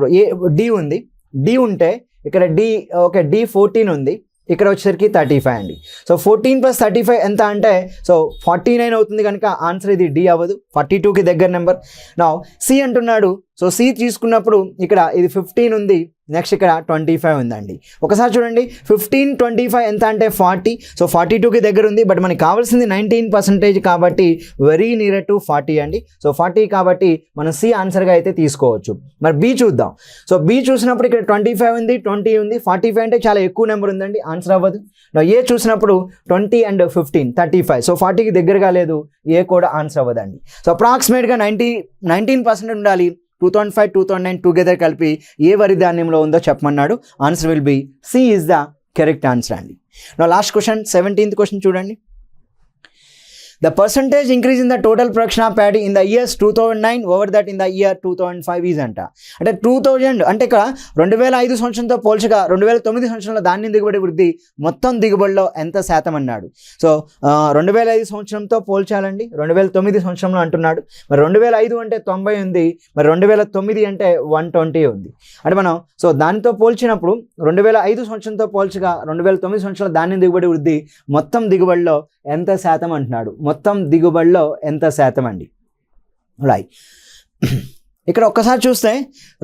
డి ఉంది, డి ఉంటే ఇక్కడ డి ఓకే D14 ఉంది, ఇక్కడ వచ్చేసరికి 35 అండి. సో 14 + 35 ఎంత అంటే సో 49 అవుతుంది. కనుక ఆన్సర్ ఇది డి అవ్వదు, 42కి దగ్గర నెంబర్. నా సి అంటున్నాడు. సో సి తీసుకున్నప్పుడు ఇక్కడ ఇది 15 ఉంది, నెక్స్ట్ ఇక్కడ 25 ఉందండి. ఒకసారి చూడండి 15 25 ఎంత అంటే 40. సో 42కి దగ్గర ఉంది. బట్ మనకి కావాల్సింది 19% కాబట్టి వెరీ నియర్ టు 40 అండి. సో 40 కాబట్టి మనం సి ఆన్సర్గా అయితే తీసుకోవచ్చు. మరి బి చూద్దాం. సో బి చూసినప్పుడు ఇక్కడ 25 ఉంది, 20 ఉంది, 45 అంటే చాలా ఎక్కువ నెంబర్ ఉందండి, ఆన్సర్ అవ్వదు. ఏ చూసినప్పుడు 20 and 15 35. సో 40కి దగ్గరగా లేదు, ఏ కూడా ఆన్సర్ అవ్వదండి. సో అప్రాక్సిమేట్గా 19% ఉండాలి. 2005 2009 టుగెదర్ కలిపి ఏ వరి ధాన్యంలో ఉందో చెప్పమన్నాడు. Answer will be C is the correct answer అండి. నా లాస్ట్ క్వశ్చన్ 17th క్వశ్చన్ చూడండి. The percentage increase in the total production of paddy in the years 2009 over that in the year 2005 is అంట. అంటే 2000 అంటే ఇక్కడ 2005 సంవత్సరంతో పోల్చగా 2009 సంవత్సరంలో ధాన్యం దిగుబడి వృద్ధి మొత్తం దిగుబడిలో ఎంత శాతం అన్నాడు. సో 2005 సంవత్సరంతో పోల్చాలండి, 2009 సంవత్సరంలో అంటున్నాడు. మరి 2005 అంటే 90 ఉంది, మరి 2009 అంటే 120 ఉంది. అంటే మనం సో దానితో పోల్చినప్పుడు 2005 సంవత్సరంతో పోల్చగా 2009 సంవత్సరంలో ధాన్యం దిగుబడి వృద్ధి మొత్తం దిగుబడిలో ఎంత శాతం అంటున్నాడు. మొత్తం దిగుబడిలో ఎంత శాతం అండి. రైట్, ఇక్కడ ఒక్కసారి చూస్తే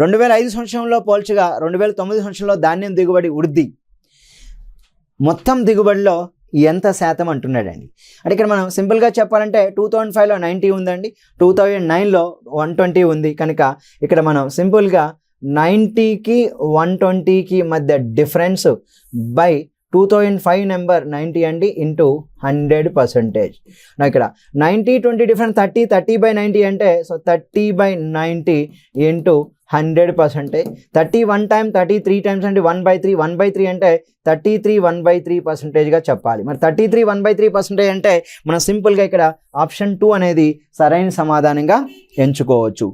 2005 సంవత్సరంలో పోల్చగా 2009 సంవత్సరంలో ధాన్యం దిగుబడి వృద్ధి మొత్తం దిగుబడిలో ఎంత శాతం అంటున్నాడండి. అంటే ఇక్కడ మనం సింపుల్గా చెప్పాలంటే 2005లో 90 ఉందండి, 2009లో 120 ఉంది. కనుక ఇక్కడ మనం సింపుల్గా 90కి 120కి మధ్య డిఫరెన్స్ బై 2005 నెంబర్ 90 అండి ఇంటూ 100%. నా ఇక్కడ 90-20 డిఫరెన్స్ 30/90 అంటే సో 30/90 ఇంటూ 100%. 30 1 టైమ్ 30 3 టైమ్స్ అంటే 1/3, 1/3 అంటే 33 1/3%గా చెప్పాలి. మరి 33 1/3% అంటే మనం సింపుల్గా ఇక్కడ ఆప్షన్ 2 అనేది సరైన సమాధానంగా ఎంచుకోవచ్చు.